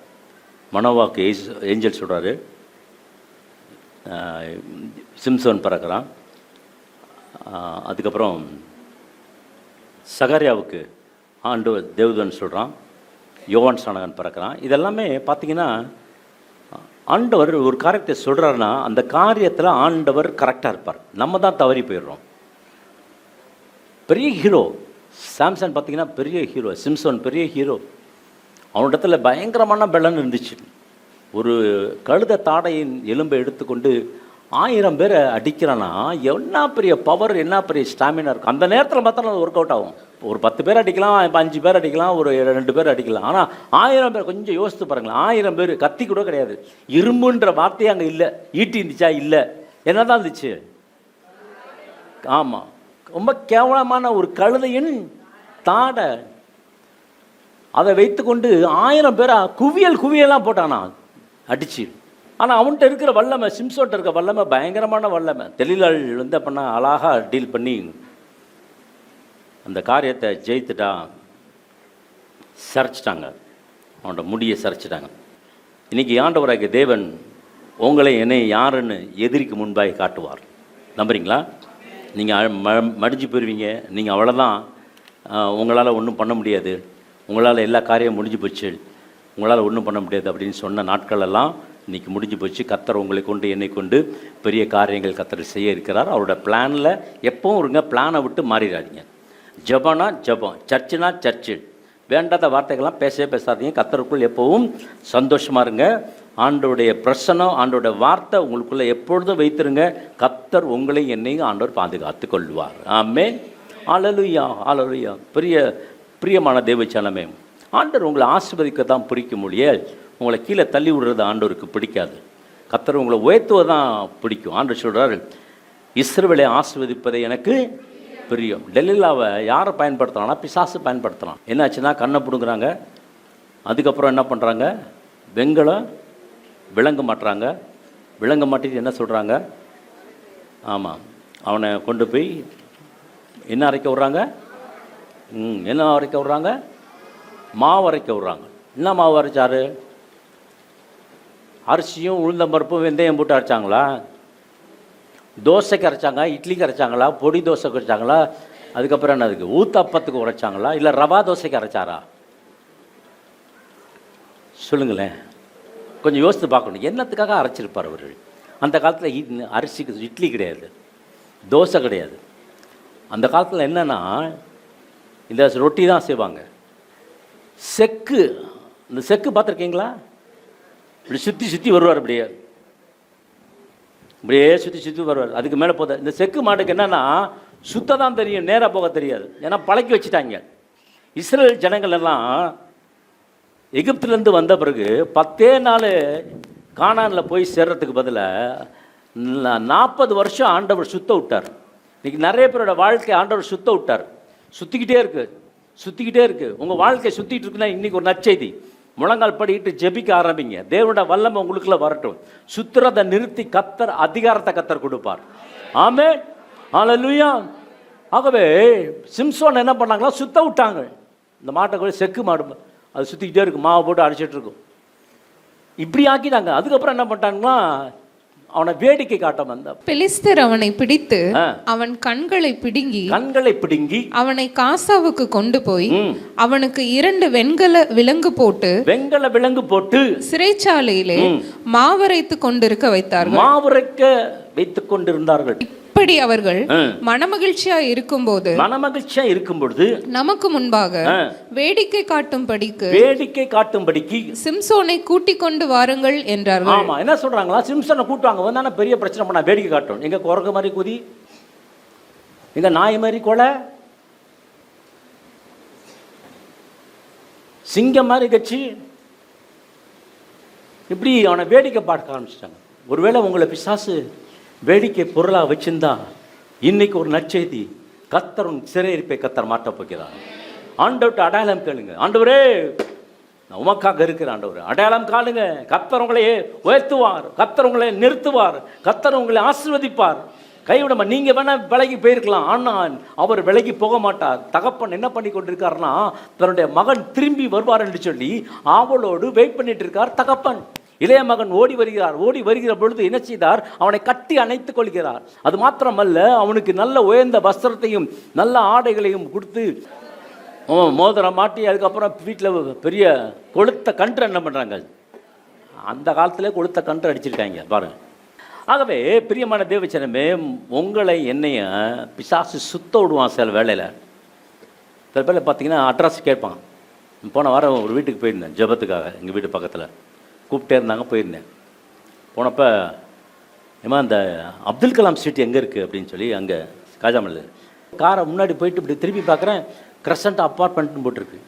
மனோவாக்கு ஏஞ்சல் சொல்கிறாரு. சிம்சோன் பிறக்கிறான். அதுக்கப்புறம் சகரியாவுக்கு ஆண்டவர் தேவதூதன் சொல்கிறான். யோவான் ஸ்நானகன் பிறக்கிறான். இதெல்லாமே பார்த்தீங்கன்னா ஆண்டவர் ஒரு காரியத்தை சொல்கிறாருன்னா அந்த காரியத்தில் ஆண்டவர் கரெக்டாக இருப்பார். நம்ம தான் தவறி போயிடுறோம். பெரிய ஹீரோ சாம்சன் பார்த்தீங்கன்னா பெரிய ஹீரோ. சிம்சோன் பெரிய ஹீரோ. அவனிடத்தில் பயங்கரமான பலன் இருந்துச்சு. ஒரு கழுத தாடையின் எலும்பை எடுத்துக்கொண்டு 1000 பேரை அடிக்கிறான்னா என்ன பெரிய பவர், என்ன பெரிய ஸ்டாமினா இருக்கும். அந்த நேரத்தில் பார்த்தா அது ஒர்க் அவுட் ஆகும். ஒரு 10 பேர் அடிக்கலாம், 5 பேர் அடிக்கலாம், ஒரு 2 பேர் அடிக்கலாம். ஆனால் 1000 பேர் கொஞ்சம் யோசித்து பாருங்களேன். 1000 பேர் கத்தி கூட கிடையாது. இரும்புன்ற வார்த்தையே அங்கே இல்லை. ஈட்டி இருந்துச்சா? இல்லை. என்ன தான் இருந்துச்சு? ஆமாம், ரொம்ப கேவலமான ஒரு கழுதையின் தாடை. அதை வைத்துக்கொண்டு 1000 பேரை குவியலாம் போட்டானா அடிச்சு. ஆனால் அவன்கிட்ட இருக்கிற வல்லமை, சிம்சோன்ட்ட இருக்க வல்லமை பயங்கரமான வல்லமை. தெளிலாள் வந்து அப்படின்னா அழகாக டீல் பண்ணி அந்த காரியத்தை ஜெயித்துட்டான். சரிச்சிட்டாங்க, அவனோட முடியை சரிச்சிட்டாங்க. இன்றைக்கி ஆண்டவராகிய தேவன் உங்களை என்னை யாருன்னு எதிரிக்கு முன்பாக காட்டுவார். நம்புறீங்களா? நீங்கள் மடிஞ்சு போயிடுவீங்க. நீங்கள் அவ்வளோதான், உங்களால் ஒன்றும் பண்ண முடியாது, உங்களால் எல்லா காரியம் முடிஞ்சு போச்சு, உங்களால் ஒன்றும் பண்ண முடியாது அப்படின்னு சொன்ன நாட்களெல்லாம் இன்றைக்கி முடிஞ்சு போச்சு. கர்த்தர் உங்களை கொண்டு என்னை கொண்டு பெரிய காரியங்கள் கர்த்தர் செய்ய இருக்கிறார். அவரோட பிளானில் எப்பவும் இருங்க. பிளானை விட்டு மாறிடாதீங்க. ஜபனா ஜபம், சர்ச்சுனா சர்ச்சு. வேண்டாத வார்த்தைகள்லாம் பேசாதீங்க. கர்த்தருக்குள் எப்பவும் சந்தோஷமாக இருங்க. ஆண்டோடைய பிரசனம், ஆண்டோட வார்த்தை உங்களுக்குள்ளே எப்பொழுதும் வைத்திருங்க. கர்த்தர் உங்களை என்னையும் ஆண்டவர் பாதுகாத்து கொள்வார். ஆமென். ஹல்லேலூயா, ஹல்லேலூயா. பிரியமான தேவச்சனமே, ஆண்டவர் உங்களை ஆசீர்வதிக்கத்தான் பிடிக்கும் மொழியே, உங்களை கீழே தள்ளி விடுறது ஆண்டவருக்கு பிடிக்காது. கர்த்தர் உங்களை உயர்த்துவதான் பிடிக்கும். ஆண்டவர் சொல்கிறார், இஸ்ரவேலை ஆசீர்வதிப்பதை எனக்கு பிரியம். டெல்லிலாவை யாரை பயன்படுத்துகிறான்னா பிசாசு பயன்படுத்துகிறான். என்னாச்சுன்னா கண்ணை பிடுங்குறாங்க. அதுக்கப்புறம் என்ன பண்ணுறாங்க? வெங்கலம் விளங்க மாட்டுறாங்க. விளங்க மாட்டிட்டு என்ன சொல்கிறாங்க? ஆமாம், அவனை கொண்டு போய் என்ன அரைக்க விட்றாங்க? என்ன அரைக்க விட்றாங்க? மாவு அரைக்க விட்றாங்க. என்ன மாவு அரைச்சாரு? அரிசியும் உளுந்தம்பருப்பும் வெந்தயம் போட்டு அரைச்சாங்களா? தோசைக்கு அரைச்சாங்க, இட்லிக்கு அரைச்சாங்களா, பொடி தோசைக்கு அரைச்சாங்களா, அதுக்கப்புறம் என்ன அதுக்கு ஊத்தப்பத்துக்கு உரைச்சாங்களா, இல்லை ரவா தோசைக்கு அரைச்சாரா? சொல்லுங்களேன், கொஞ்சம் யோசித்து பார்க்கணும். என்னத்துக்காக அரைச்சிருப்பார் அவர்கள்? அந்த காலத்தில் அரிசிக்கு இட்லி கிடையாது, தோசை கிடையாது. அந்த காலத்தில் என்னென்னா இந்த ரொட்டி தான் செய்வாங்க. செக்கு, இந்த செக்கு பார்த்துருக்கீங்களா? இப்படி சுற்றி வருவார், அப்படியே சுற்றி வருவார். அதுக்கு மேலே போத இந்த செக்கு மாட்டுக்கு என்னென்னா சுத்த தான் தெரியும், நேராக போக தெரியாது. ஏன்னா பழக்கி வச்சுட்டாங்க. இஸ்ரேல் ஜனங்கள் எல்லாம் எகிப்திலேருந்து வந்த பிறகு 10 நாள் கானானில் போய் சேர்றதுக்கு பதிலாக 40 வருஷம் ஆண்டவர் சுத்த விட்டார். இன்றைக்கி நிறைய பேரோட வாழ்க்கை ஆண்டவர் சுத்த விட்டார். சுற்றிக்கிட்டே இருக்குது. உங்கள் வாழ்க்கை சுற்றிட்டு இருக்குன்னா இன்றைக்கி ஒரு நற்செய்தி. முழங்கால் படிக்கிட்டு ஜெபிக்க ஆரம்பிங்க. தேவனோட வல்லமை உங்களுக்குள்ள வரட்டும். சுத்திரத்தை நிறுத்தி கர்த்தர் அதிகாரத்தை கர்த்தர் கொடுப்பார். ஆமென், ஹல்லேலூயா. ஆகவே சிம்சோன் என்ன பண்ணாங்களா? சுத்த விட்டாங்க. இந்த மாட்டை கூட செக்கு மாடு, அது சுற்றிக்கிட்டே இருக்கும், மாவை போட்டு அடிச்சிட்டு இருக்கும். இப்படி ஆக்கிட்டாங்க. அதுக்கப்புறம் என்ன பண்ணிட்டாங்கன்னா அவனை வேடிக்கை காட்ட வந்த பெலிஸ்தர் அவனை பிடித்து அவன் கண்களை பிடுங்கி அவனை காசாவுக்கு கொண்டு போய் அவனுக்கு 2 வெண்கல விலங்கு போட்டு சிறைச்சாலையிலே மாவரைத்து கொண்டிருக்க வைத்தார்கள். இப்படி அவர்கள் மனமகிழ்ச்சியா இருக்கும்போது நமக்கு முன்பாக வேடிக்கை காட்டும்படிக்கு சிம்சோனை கூட்டிக் கொண்டு வாருங்கள் என்றார்கள். ஆமா, என்ன சொல்றாங்களா? சிம்சோனை கூட்டுவாங்க. வந்தானே பெரிய பிரச்சனை பண்ணா வேடிக்கை காட்டும். எங்க குரங்கு மாதிரி குதி, எங்க நாய் மாதிரி கொலை, சிங்கம் மாதிரி கட்சி, இப்படி அவனை வேடிக்கை பார்க்க ஆரம்பிச்சிட்டாங்க. ஒருவேளை உங்களை பிசாசு வேடிக்கை பொருளாக வச்சிருந்தா இன்னைக்கு ஒரு நற்செய்தி. கர்த்தர் சிறையிருப்பை கர்த்தர் மாற்றப் போகிறார். ஆண்டவர்கிட்ட அடையாளம் கேளுங்க. ஆண்டவரே, நான் உமக்காக இருக்கிற ஆண்டவர், அடையாளம் காணுங்க. கர்த்தர் உங்களை உயர்த்துவார், கர்த்தர் உங்களை நிறுத்துவார், கர்த்தர் உங்களை ஆசீர்வதிப்பார். கைவிடாம நீங்கள் வேணால் விலகி போயிருக்கலாம், ஆனால் அவர் விலகி போக மாட்டார். தகப்பன் என்ன பண்ணி கொண்டிருக்காருன்னா தன்னுடைய மகன் திரும்பி வருவார் என்று சொல்லி ஆவலோடு வெயிட் பண்ணிட்டு இருக்கார் தகப்பன். இளைய மகன் ஓடி வருகிற பொழுது என்ன செய்தார்? அவனை கட்டி அணைத்துக் கொள்கிறார். அது மாத்திரமல்ல, அவனுக்கு நல்ல உயர்ந்த வஸ்திரத்தையும் நல்ல ஆடைகளையும் கொடுத்து மோதிரம் மாட்டி, அதுக்கப்புறம் வீட்டில் பெரிய கொளுத்த கன்று என்ன பண்ணுறாங்க? அந்த காலத்திலே கொளுத்த கன்று அடிச்சிருக்காங்க பாருங்க. ஆகவே பிரியமான தேவச்சனமே, உங்களை என்னைய பிசாசு சுத்த விடுவான். சில வேளையில் பார்த்தீங்கன்னா அட்ரஸ் கேட்பான். போன வாரம் ஒரு வீட்டுக்கு போயிருந்தேன் ஜெபத்துக்காக. எங்கள் வீட்டு பக்கத்தில் கூப்பிட்டே இருந்தாங்க, போயிருந்தேன். போனப்போ ஏமா அந்த அப்துல் கலாம் ஸ்ட்ரீட் எங்கே இருக்குது அப்படின்னு சொல்லி அங்கே காஜாமல் காரை முன்னாடி போயிட்டு இப்படி திரும்பி பார்க்குறேன், கிரசன்ட் அப்பார்ட்மெண்ட்னு போட்டிருக்கு.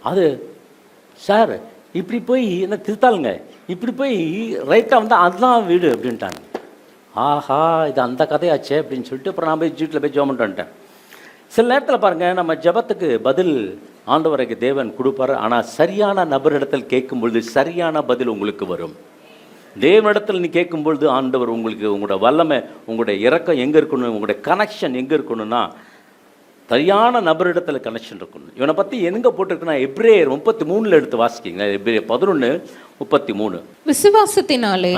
அது சார் இப்படி போய் என்ன திருத்தாளுங்க, இப்படி போய் ரைட்டாக வந்தால் அதுதான் வீடு அப்படின்ட்டாங்க. ஆஹா, இது அந்த கதையாச்சே அப்படின்னு சொல்லிட்டு அப்புறம் நான் போய் வீட்டில் போய் ஜெபம் பண்ணிட்டு வந்துட்டேன். சில நேரத்தில் பாருங்கள், நம்ம ஜெபத்துக்கு பதில் ஆண்டவருக்கு தேவன் கொடுப்பார். ஆனால் சரியான நபரிடத்தில் கேட்கும் பொழுது சரியான பதில் உங்களுக்கு வரும். தேவனிடத்தில் நீ கேட்கும்பொழுது ஆண்டவர் உங்களுக்கு உங்களோட வல்லமை, உங்களுடைய இறக்கம் எங்கே இருக்கணும், உங்களுடைய கனெக்ஷன் எங்கே இருக்கணும்னா சரியான நபரிடத்தில் கனெக்ஷன் இருக்கணும். இவனை பற்றி எங்கே போட்டிருக்குன்னா எபிரேயர் 33 எடுத்து வாசிக்கிங்க. எபிரேயர் 11:33. விசுவாசத்தினாலே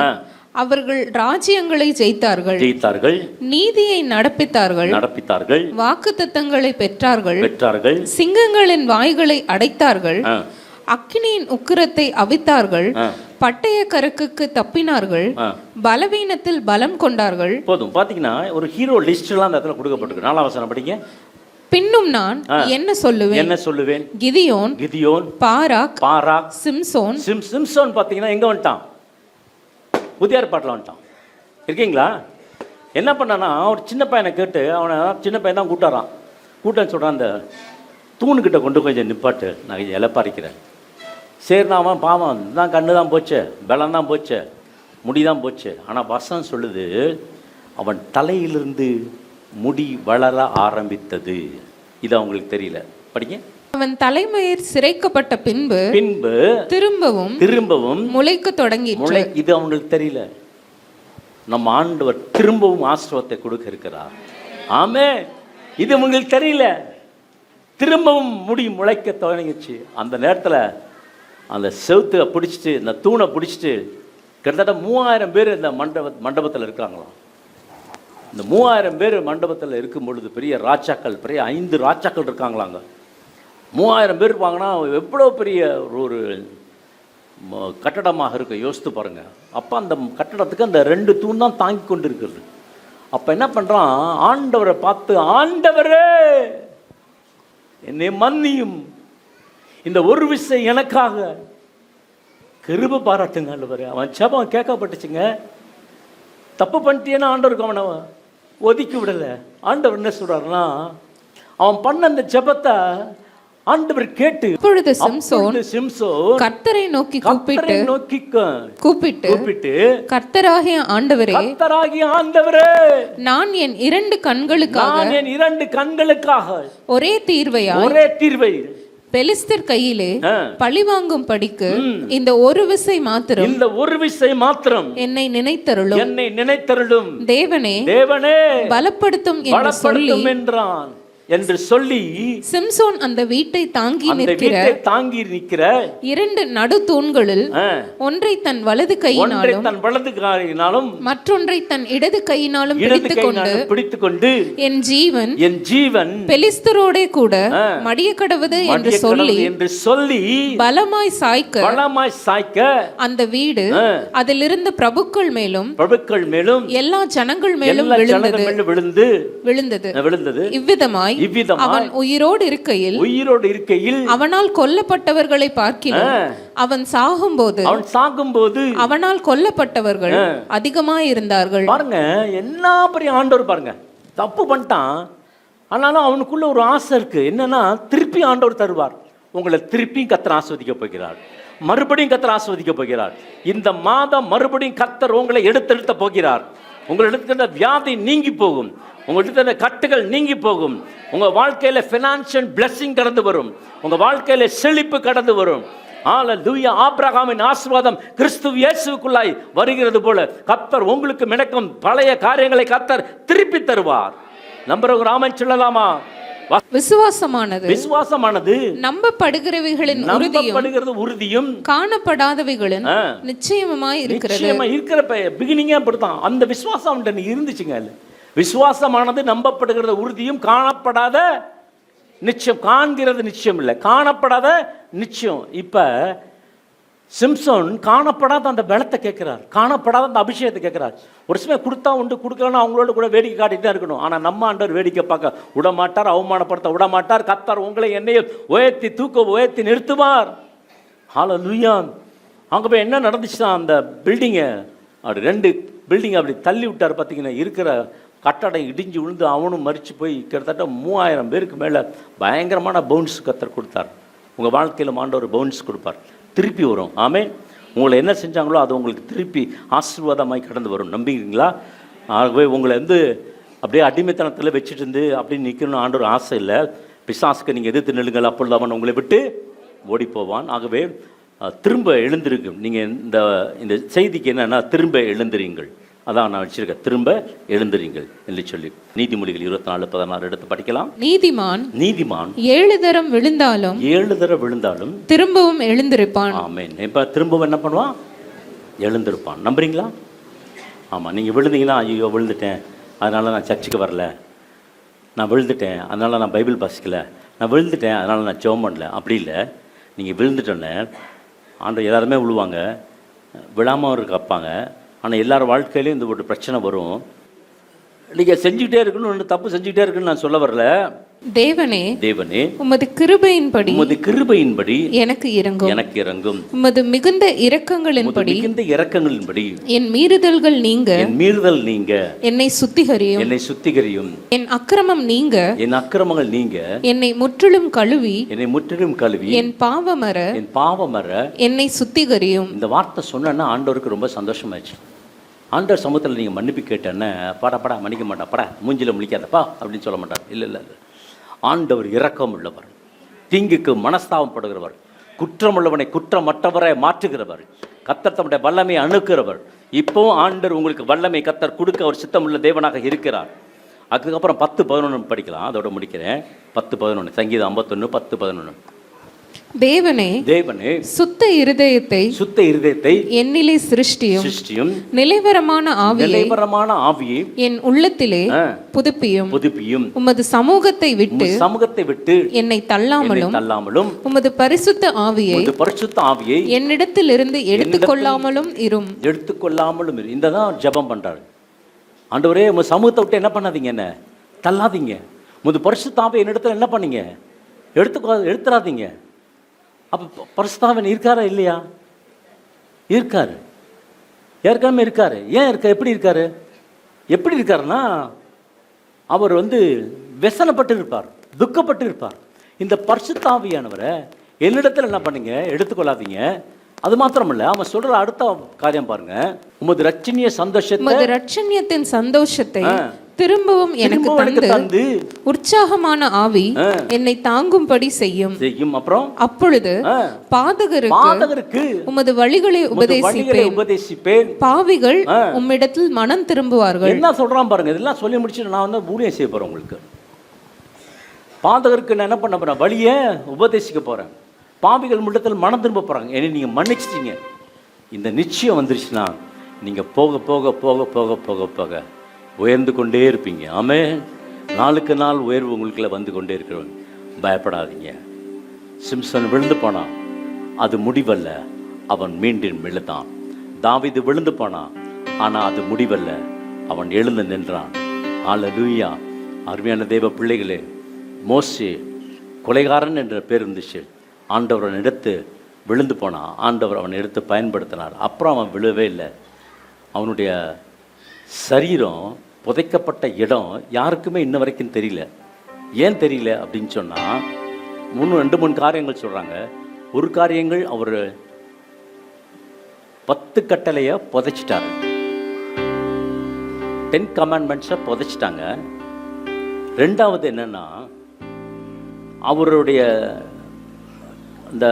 அவர்கள் ராஜ்யங்களை ஜெயித்தார்கள், நீதியை நடப்பித்தார்கள், வாக்குத்தத்தங்களை பெற்றார்கள், சிங்கங்களின் வாய்களை அடைத்தார்கள், அக்கினியின் உக்கிரத்தை அவித்தார்கள், பட்டய கருக்குக்கு தப்பினார்கள், பலவீனத்தில் பலம் கொண்டார்கள். போதும். பாத்தீங்கன்னா ஒரு ஹீரோ லிஸ்ட் எல்லாம் அந்த இடத்துல கொடுக்கப்பட்டிருக்கு. 4ஆம் வசனம் படிங்க. பின்னும் நான் என்ன சொல்லுவேன்? கிதியோன், பாராக், சிம்சோன். பாத்தீங்கன்னா எங்க வந்துட்டான்? புதிய ஏற்பாட்டில் வந்துட்டான். இருக்கீங்களா? என்ன பண்ணான்னா, ஒரு சின்ன பையனை கேட்டு அவனை, சின்ன பையன் தான் கூட்டான்னு சொல்கிறான், அந்த தூணுக்கிட்ட கொண்டு கொஞ்சம் நிப்பாட்டு, நான் இலப்பறிக்கிறேன். சரி, நான் அவன் பாவம் தான், கண்ணு தான் போச்சு, பலம் தான் போச்சு, முடி தான் போச்சு. ஆனால் வசனம் சொல்லுது, அவன் தலையிலிருந்து முடி வளர ஆரம்பித்தது. இது அவங்களுக்கு தெரியல. படிங்க. அவன் தலைமயிர் சிரைக்கப்பட்ட பின்பு திரும்பவும் முளைக்க தொடங்கி. இது அவங்களுக்கு தெரியல. நம்ம ஆண்டவர் திரும்பவும் ஆசீர்வாதத்தை கொடுக்க இருக்கிறார். ஆமே, இது உங்களுக்கு தெரியல. திரும்பவும் முடி முளைக்க தொடங்கிச்சு. அந்த நேரத்தில் அந்த செவுத்தை பிடிச்சிட்டு, இந்த தூணை பிடிச்சிட்டு கிட்டத்தட்ட 3000 பேர் இந்த மண்டபத்தில் இருக்காங்களாம். இந்த 3000 பேர் மண்டபத்தில் இருக்கும் பொழுது பெரிய ராஜாக்கள், பெரிய 5 ராஜாக்கள் இருக்காங்களாங்க. 3000 பேர் இருப்பாங்கன்னா எவ்வளோ பெரிய ஒரு கட்டடமாக இருக்கும், யோசித்து பாருங்கள். அப்போ அந்த கட்டடத்துக்கு அந்த 2 தூண் தான் தாங்கி கொண்டு இருக்கிறது. அப்போ என்ன பண்ணுறான், ஆண்டவரை பார்த்து, ஆண்டவரே என்னை மன்னியும், இந்த ஒரு விஷயம் எனக்காக கிருபை பாராட்டுங்க ஆண்டவரே. அவன் ஜெபம் கேட்கப்பட்டுச்சுங்க. தப்பு பண்ணிட்டேன்னா ஆண்டவருக்கு அவனை ஒதுக்கி விடலை. ஆண்டவர் என்ன சொல்கிறாருன்னா, அவன் பண்ண அந்த ஜெபத்தை ஆண்டவர் கேட்டு, இப்பொழுது சிம்சோன் கர்த்தரை நோக்கி கூப்பிட்டு கர்த்தராகிய ஆண்டவரே, நான் என் 2 கண்களுக்காக ஒரே தீர்வை பெலிஸ்தர் கையிலே பழிவாங்கும் படிக்கு இந்த ஒரு விசை மாத்திரம் என்னை நினைத்தருளும் தேவனே பலப்படுத்தும் என்று சொல்லி சிம்சோன் அந்த வீட்டை தாங்கி நிற்கிற 2 நடு தூண்களில் ஒன்றை தன் வலது கையினாலும் மற்றொன்றை தன் இடது கையினாலும் பிடித்துக்கொண்டு என் ஜீவன் பெலிஸ்தரோடே கூட மடிய கடவுது என்று சொல்லி பலமாய் சாய்க்க அந்த வீடு அதிலிருந்த பிரபுக்கள் மேலும் எல்லா ஜனங்கள் மேலும் விழுந்தது. இவ்விதமாய் அவன் உயிரோடு இருக்கையில் அவனால் கொல்லப்பட்டவர்களை பார்க்கிலும் அவன் சாகும்போது அவனால் கொல்லப்பட்டவர்கள் அதிகமாய் இருந்தார்கள். பாருங்க, என்ன பெரிய ஆண்டவர் பாருங்க. தப்பு பண்ணிட்டான், ஆனாலும் அவனுக்குள்ள ஒரு ஆசை இருக்கு. என்னன்னா, திருப்பி ஆண்டவர் தருவார். உங்களை திருப்பியும் கர்த்தர் ஆஸ்வதிக்க போகிறார். மறுபடியும் கர்த்தர் ஆஸ்வதிக்க போகிறார். இந்த மாதம் மறுபடியும் கர்த்தர் உங்களை எடுத்தெடுத்த போகிறார். உங்களை எடுத்த வியாதி நீங்கி போகும், உங்கள்கிட்ட கட்டுகள் நீங்கி போகும். உங்கள் வாழ்க்கையில் ஃபினான்ஷியல் பிளெஸிங் கடந்து வரும். உங்கள் வாழ்க்கையில் செழிப்பு கடந்து வரும். ஹல்லேலூயா. ஆபிரகாமின் ஆசீர்வாதம் கிறிஸ்து இயேசுவுக்குள்ளாய் வருகிறது போல கர்த்தர் உங்களுக்கு நடக்கும் பழைய காரியங்களை கர்த்தர் திருப்பி தருவார். நம்புறவங்க ஆமென் சொல்லலாமா? விசுவாசமானது நம்பப்படுகிறவைகளின் உறுதியும் காணப்படாதவைகளின் நிச்சயமாய் இருக்கிற பிகினிங்கா அப்படித்தான். அந்த விசுவாசம் அவன்கிட்ட இருந்துச்சுங்க. விசுவாசமானது நம்பப்படுகிறது உறுதியும் காணப்படாத நிச்சயம். காண்கிறது நிச்சயம் இல்லை, காணப்படாத நிச்சயம். இப்ப சிம்சோன் காணப்படாத அந்த பலத்தை கேட்கிறார், காணப்படாத அந்த அபிஷேகத்தை கேட்கிறார். ஒரு சமயம் கொடுத்தா உண்டு, கொடுக்கலன்னா அவங்களோட கூட வேடிக்கை காட்டிட்டு தான் இருக்கணும். ஆனால் நம்ம ஆண்டவர் வேடிக்கை பார்க்க விடமாட்டார், அவமானப்படுத்த விடமாட்டார். கர்த்தர் உங்களை என்னையும் உயர்த்தி நிறுத்துவார். ஹல்லேலூயா. அங்கே போய் என்ன நடந்துச்சுன்னா, அந்த பில்டிங்கை 2 பில்டிங் அப்படி தள்ளி விட்டார். பார்த்தீங்கன்னா இருக்கிற கட்டடம் இடிஞ்சு விழுந்து அவனும் மறித்து போய் கிட்டத்தட்ட 3000 பேருக்கு மேலே பயங்கரமான பவுன்ஸ் கத்தர் கொடுத்தார். உங்கள் வாழ்க்கையில் ஆண்டவர் பவுன்ஸ் கொடுப்பார், திருப்பி வரும். ஆமென். உங்களை என்ன செஞ்சாங்களோ அது உங்களுக்கு திருப்பி ஆசீர்வாதமாய் கடந்து வரும். நம்பிக்கிறீங்களா? ஆகவே உங்களை அப்படியே அடிமைத்தனத்தில் வச்சுட்டு இருந்து அப்படின்னு நிற்கணும்னு ஆண்டவர் ஆசை இல்லை. பிசாசுக்கு நீங்கள் எதிர்த்து நில்லுங்கள், அப்பொழுது அவன் உங்களை விட்டு ஓடி போவான். ஆகவே திரும்ப எழுந்திருக்கு. நீங்கள் இந்த செய்திக்கு என்னன்னா திரும்ப எழுந்திரீங்கள், அதான் நான் வச்சிருக்கேன், திரும்ப எழுந்திரீங்கள் என்று சொல்லி. நீதிமொழிகள் 24:16 எடுத்து படிக்கலாம். நீதிமான் 7 தரம் விழுந்தாலும் திரும்பவும் எழுந்திருப்பான். ஆமென். இப்போ திரும்பவும் என்ன பண்ணுவான்? எழுந்திருப்பான். நம்புறீங்களா? ஆமாம். நீங்கள் விழுந்தீங்கன்னா, ஐயோ விழுந்துட்டேன், அதனால் நான் சர்ச்சுக்கு வரல, நான் விழுந்துட்டேன் அதனால் நான் பைபிள் வாசிக்கல, நான் விழுந்துட்டேன் அதனால் நான் ஜெபம் பண்ணல, அப்படி இல்லை. நீங்கள் விழுந்துட்டோன்னே ஆண்டவர் எல்லாருமே விழுவாங்க, விழாமல் இருப்பாங்க. ஆனால் எல்லார் வாழ்க்கையிலையும் இந்த ஒரு பிரச்சனை வரும். நீங்கள் செஞ்சுக்கிட்டே இருக்கணும், ஒன்று தப்பு செஞ்சுக்கிட்டே இருக்குன்னு நான் சொல்ல வரல. தேவனே உமது கிருபையின்படி எனக்கு இறங்கும். உமது மிகுந்த இரக்கங்களின்படி என் மீறுதல் நீங்க என்னை சுத்திகரியும். என் அக்கிரமங்கள் நீங்க என்னை முற்றிலும் கழுவி என் பாவமற என்னை சுத்திகரியும். இந்த வார்த்தை சொன்னா ஆண்டவருக்கு ரொம்ப சந்தோஷமாயிடுச்சு. ஆண்டவர் சமூகத்தில் நீங்கள் மன்னிப்பு கேட்டேன்னு படா மன்னிக்க மாட்டா, மூஞ்சில முழிக்காதப்பா அப்படின்னு சொல்ல மாட்டார். இல்லை, ஆண்டவர் இரக்கம் உள்ளவர், தீங்குக்கு மனஸ்தாபப்படுகிறவர், குற்றமுள்ளவனை குற்றமற்றவரை மாற்றுகிறவர், கர்த்தர் தம்முடைய வல்லமையை அணுக்கிறவர். இப்போவும் ஆண்டவர் உங்களுக்கு வல்லமை கர்த்தர் கொடுக்க அவர் சித்தமுள்ள தேவனாக இருக்கிறார். அதுக்கப்புறம் 10:11 படிக்கலாம், அதோட முடிக்கிறேன். 10:11 சங்கீதம் 51 10:11. தேவனே சுத்த இருதயத்தை என்னிலே சிருஷ்டியும் நிலைவரமான ஆவியை என் உள்ளத்திலே புதுப்பியும். உமது சமூகத்தை விட்டு என்னை தள்ளாமலும் உமது பரிசுத்த ஆவியை என்னிடத்திலிருந்து எடுத்துக்கொள்ளாமலும் இரும். இந்த தான் ஜெபம் பண்றாரு. ஆண்டவரே உங்க சமூகத்தை விட்டு என்ன பண்ணாதீங்க, என்ன தள்ளாதீங்க. உமது பரிசுத்த ஆவியை என்னிடத்துல என்ன பண்ணீங்க, எடுத்துறாதீங்க. அப்போ பரிசுத்தாவின் இருக்காரா இல்லையா? இருக்காரு, ஏற்கனவே இருக்காரு. ஏன் எப்படி இருக்காருன்னா அவர் व्यसனப்பட்டு இருப்பார், துக்கப்பட்டு இருப்பார். இந்த பரிசுத்தாவியானவரை என்னிடத்துல என்ன பண்ணீங்க, எடுத்துக்கொள்ளாதீங்க. அது மாத்திரமல்ல, அவன் சொல்ற அடுத்த காரியம் பாருங்க. உமது ரட்சணியத்தின் சந்தோஷத்தை திரும்பவும் எனக்கு தந்து உற்சாகமான ஆவி என்னை தாங்கும்படி செய்யும். அப்புறம் அப்பொழுது பாதகருக்கு உமது வழிகளை உபதேசிப்பேன், பாவிகள் உம்மிடத்தில் மனம் திரும்புவார்கள். என்ன சொல்றான் பாருங்க. இதெல்லாம் சொல்லி முடிச்சு நான் ஊழியம் செய்ய போறேன் உங்களுக்கு. பாதகருக்கு நான் என்ன பண்ண போறேன், வழியை உபதேசிக்க போறேன். பாவிகள் முட்டத்தில் மனம் திரும்ப போறாங்க. ஏன்னா நீங்க மன்னிச்சிட்டீங்க. இந்த நிச்சயம் வந்துருச்சுன்னா நீங்க போக போக போக போக போக போக உயர்ந்து கொண்டே இருப்பீங்க. ஆமே. நாளுக்கு நாள் உயர்வு உங்களுக்குள்ள வந்து கொண்டே இருக்கிறவங்க. பயப்படாதீங்க. சிம்சன் விழுந்து போனான், அது முடிவல்ல, அவன் மீண்டும் விழுந்தான். தாவீது விழுந்து போனான், ஆனால் அது முடிவல்ல, அவன் எழுந்து நின்றான். ஹல்லேலூயா. அருமையான தேவ பிள்ளைகளே, மோசே கொலைகாரன் என்ற பேர் இருந்துச்சு. ஆண்டவரை எடுத்து விழுந்து போனான், ஆண்டவர் அவனை எடுத்து பயன்படுத்தினார். அப்புறம் அவன் விழவே இல்லை. அவனுடைய சரீரம் புதைக்கப்பட்ட இடம் யாருக்குமே இன்ன வரைக்கும் தெரியல. ஏன் தெரியல அப்படின்னு சொன்னால் 2-3 காரியங்கள் சொல்கிறாங்க. ஒரு காரியங்கள், அவர் 10 கட்டளையை புதைச்சிட்டாரு, 10 கமாண்ட்மெண்ட்ஸை புதைச்சிட்டாங்க. ரெண்டாவது என்னன்னா, அவருடைய இந்த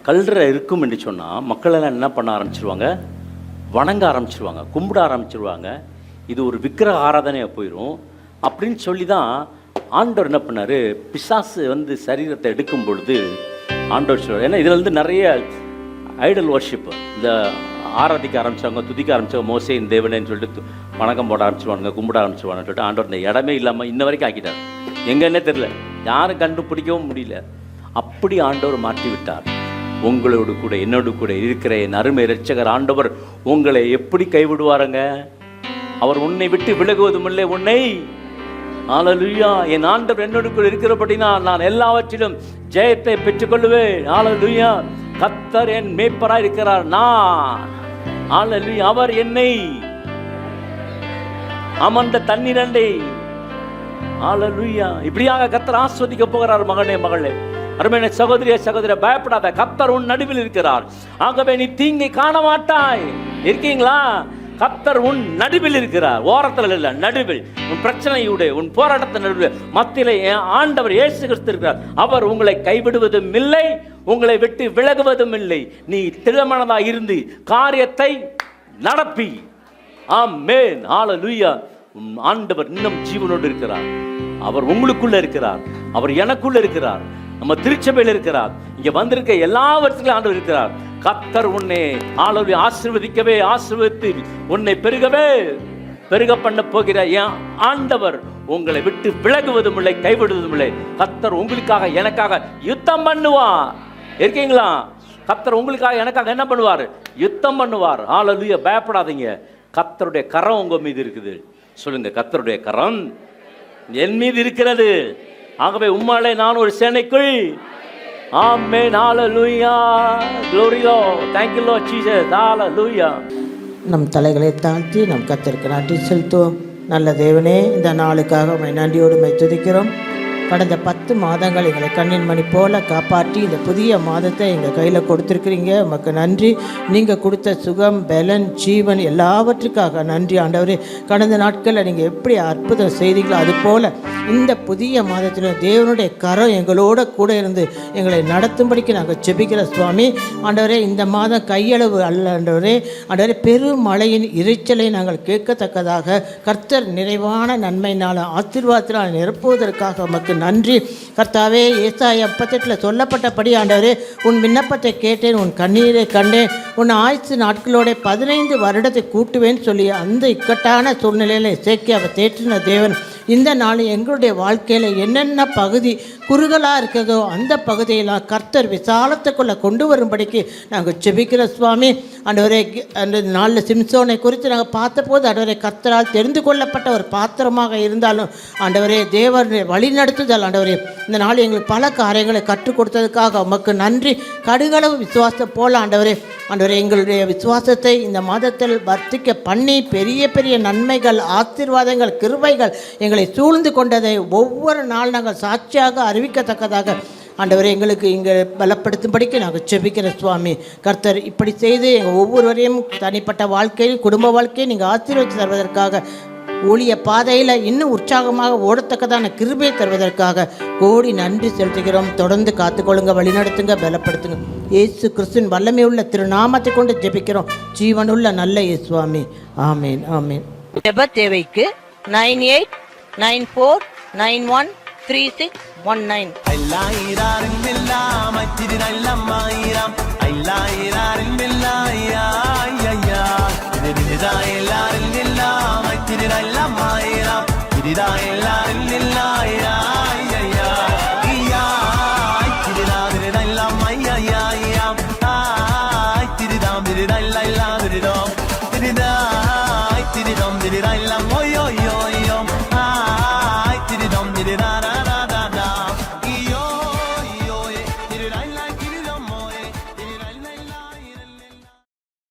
கல்ற இருக்கும் என்று சொன்னால் மக்களெல்லாம் என்ன பண்ண ஆரம்பிச்சிருவாங்க, வணங்க ஆரம்பிச்சிருவாங்க, கும்பிட ஆரம்பிச்சிருவாங்க. இது ஒரு விக்கிரக ஆராதனையாக போயிடும் அப்படின்னு சொல்லி தான் ஆண்டவர் என்ன பண்ணார், பிசாசு சரீரத்தை எடுக்கும் பொழுது ஆண்டவர் சொல்வார். ஏன்னா இதில் நிறைய ஐடல் வர்ஷிப், இந்த ஆராதிக்க ஆரம்பித்தவங்க, துதிக்க ஆரம்பித்தவங்க, மோசேயின் தேவனேன்னு சொல்லிட்டு வணக்கம் போட ஆரம்பிச்சிருவாங்க, கும்பிட ஆரம்பிச்சிருவாங்கன்னு சொல்லிட்டு ஆண்டவர் இந்த இடமே இல்லாமல் இன்ன வரைக்கும் ஆக்கிட்டார். எங்கன்னே தெரியல, யாரும் கண்டுபிடிக்கவும் முடியல. அப்படி ஆண்டவர் மாற்றி விட்டார். உங்களோடு கூட என்னோடு கூட இருக்கிற என் அருமை இரட்சகர் ஆண்டவர் உங்களை எப்படி கைவிடுவாருங்க? அவர் உன்னை விட்டு விலகுவதும் இல்லை, உன்னை. ஹல்லேலூயா. என் ஆண்டவர் என்னோடு கூட இருக்கிறபடினா நான் எல்லாவற்றிலும் ஜெயத்தை பெற்றுக்கொள்வேன். ஹல்லேலூயா. கர்த்தர் என் மேய்ப்பராய் இருக்கிறார். நான் ஹalleluya. அவர் என்னை அமர்ந்த தண்ணீரண்டை, ஹalleluya. இப்படியாக கர்த்தர் ஆஸ்வதிக்க போகிறார். மகனே, மகளே, அருமையான சகோதரிய சகோதரிய, பயப்படாத. கர்த்தர் உன் நடுவில் இருக்கிறார். ஆகவே நீ தீங்கை காண மாட்டாய். இருக்கீங்களா? கர்த்தர் உன் நடுவில் இருக்கிறார். ஓரத்தில் இல்ல, நடுவில். உன் பிரச்சனையுடைய, உன் போராட்டத்தின் நடுவில் மத்தியிலே ஆண்டவர் இயேசு கிறிஸ்து இருக்கிறார். அவர் உங்களை கைவிடுவதும் இல்லை, உங்களை விட்டு விலகுவதும் இல்லை. நீ திடமனதாக இருந்து காரியத்தை நடப்பி. ஆமென், ஹalleluya. ஆண்டவர் இன்னும் ஜீவனோடு இருக்கிறார். அவர் உங்களுக்குள்ள இருக்கிறார். அவர் எனக்குள்ள இருக்கிறார். நம்ம திருச்சபையில் இருக்கிறார். இங்க வந்திருக்க எல்லாவற்றிலும் ஆண்டவர் இருக்கிறார். கர்த்தர் உன்னை ஆளவே ஆசீர்வதிக்கவே, ஆசீர்வதித்து உன்னை பெருக பண்ண போகிற என் ஆண்டவர் உங்களை விட்டு விலகுவதும் இல்லை, கைவிடுவதும் இல்லை. கர்த்தர் உங்களுக்காக எனக்காக யுத்தம் பண்ணுவார். இருக்கீங்களா? கர்த்தர் உங்களுக்காக எனக்காக என்ன பண்ணுவார்? யுத்தம் பண்ணுவார். ஹalleluya. பயப்படாதீங்க. கர்த்தருடைய கரம் உங்க மீது இருக்குது. சொல்லுங்க, கர்த்தருடைய கரம் என் மீது இருக்கிறது. ஆகவே உம்மாலே நான் ஒரு சேனைக்குள். ஆமென், ஹalleluya. glory lord, thank you lord jesus, hallelujah. நம் தலைகளை தாழ்த்தி நம் கர்த்தருக்கு நன்றி செலுத்துவோம். நல்ல தேவனே, இந்த நாளுக்காக உம்மை நன்றியோடு உம்மை துதிக்கிறோம். கடந்த 10 மாதங்கள் எங்களை கண்ணின் மணி போல காப்பாற்றி இந்த புதிய மாதத்தை எங்கள் கையில் கொடுத்துருக்கிறீங்க. உமக்கு நன்றி. நீங்கள் கொடுத்த சுகம், பலன், ஜீவன் எல்லாவற்றுக்காக நன்றி ஆண்டவரே. கடந்த நாட்களில் நீங்கள் எப்படி அற்புதம் செய்தீங்களோ அதுபோல் இந்த புதிய மாதத்திலும் தேவனுடைய கரம் எங்களோட கூட இருந்து எங்களை நடத்தும்படிக்கு நாங்கள் செபிக்கிற சுவாமி. ஆண்டவரே, இந்த மாதம் கையளவு அல்ல ஆண்டவரே. ஆண்டவரே, பெருமழையின் இறைச்சலை நாங்கள் கேட்கத்தக்கதாக கர்த்தர் நிறைவான நன்மையினால் ஆசீர்வாதத்தினால் நிரப்புவதற்காக உமக்கு நன்றி கர்த்தாவே. ஏசாயா 38 சொல்லப்பட்டபடி ஆண்டவரே, உன் விண்ணப்பத்தை கேட்டேன், உன் கண்ணீரை கண்டேன், உன் ஆயுசு நாட்களோட 15 வருடத்தை கூட்டுவேன்னு சொல்லி அந்த இக்கட்டான சூழ்நிலையில் எசேக்கியாவை தேற்றின தேவன் இந்த நாள் எங்களுடைய வாழ்க்கையில் என்னென்ன பகுதி குறுகலாக இருக்கிறதோ அந்த பகுதியெல்லாம் கர்த்தர் விசாலத்துக்குள்ளே கொண்டு வரும்படிக்கு நாங்கள் செபிக்கிற சுவாமி. ஆண்டவரே, அந்த நாளில் சிம்சோனை குறித்து நாங்கள் பார்த்தபோது ஆண்டவரே, கர்த்தரால் தெரிந்து கொள்ளப்பட்ட ஒரு பாத்திரமாக இருந்தாலும் ஆண்டவரே, தேவர் வழி நடத்துதல் ஆண்டவரே, இந்த நாள் எங்களுக்கு பல காரியங்களை கற்றுக் கொடுத்ததுக்காக உமக்கு நன்றி. கடுகளவு விசுவாசம் போல ஆண்டவரே, எங்களுடைய விசுவாசத்தை இந்த மாதத்தில் வர்த்திக்க பண்ணி பெரிய பெரிய நன்மைகள், ஆசீர்வாதங்கள், கிருபைகள் எங்களை சூழ்ந்து கொண்டதை ஒவ்வொரு நாள் நாங்கள் சாட்சியாக அறிவிக்கத்தக்கதாக ஆண்டவரே எங்களுக்கு இங்கே பலப்படுத்தும்படிக்கு நாங்கள் செபிக்கிற சுவாமி. கர்த்தர் இப்படி செய்து எங்கள் ஒவ்வொருவரையும் தனிப்பட்ட வாழ்க்கையில், குடும்ப வாழ்க்கையை நீங்கள் ஆசீர்வதித்து தருவதற்காக, ஊழிய பாதையில் இன்னும் உற்சாகமாக ஓடத்தக்கதான கிருபையை தருவதற்காக கோடி நன்றி செலுத்துகிறோம். தொடர்ந்து காத்துக்கொள்ளுங்க, வழிநடத்துங்க, பலப்படுத்துங்க. இயேசு கிறிஸ்துவின் வல்லமை உள்ள திருநாமத்தை கொண்டு ஜெபிக்கிறோம் ஜீவனுள்ள நல்ல இயேசுவாமி. ஆமேன், ஆமேன். ஜெப தேவைக்கு 9894913619. Did I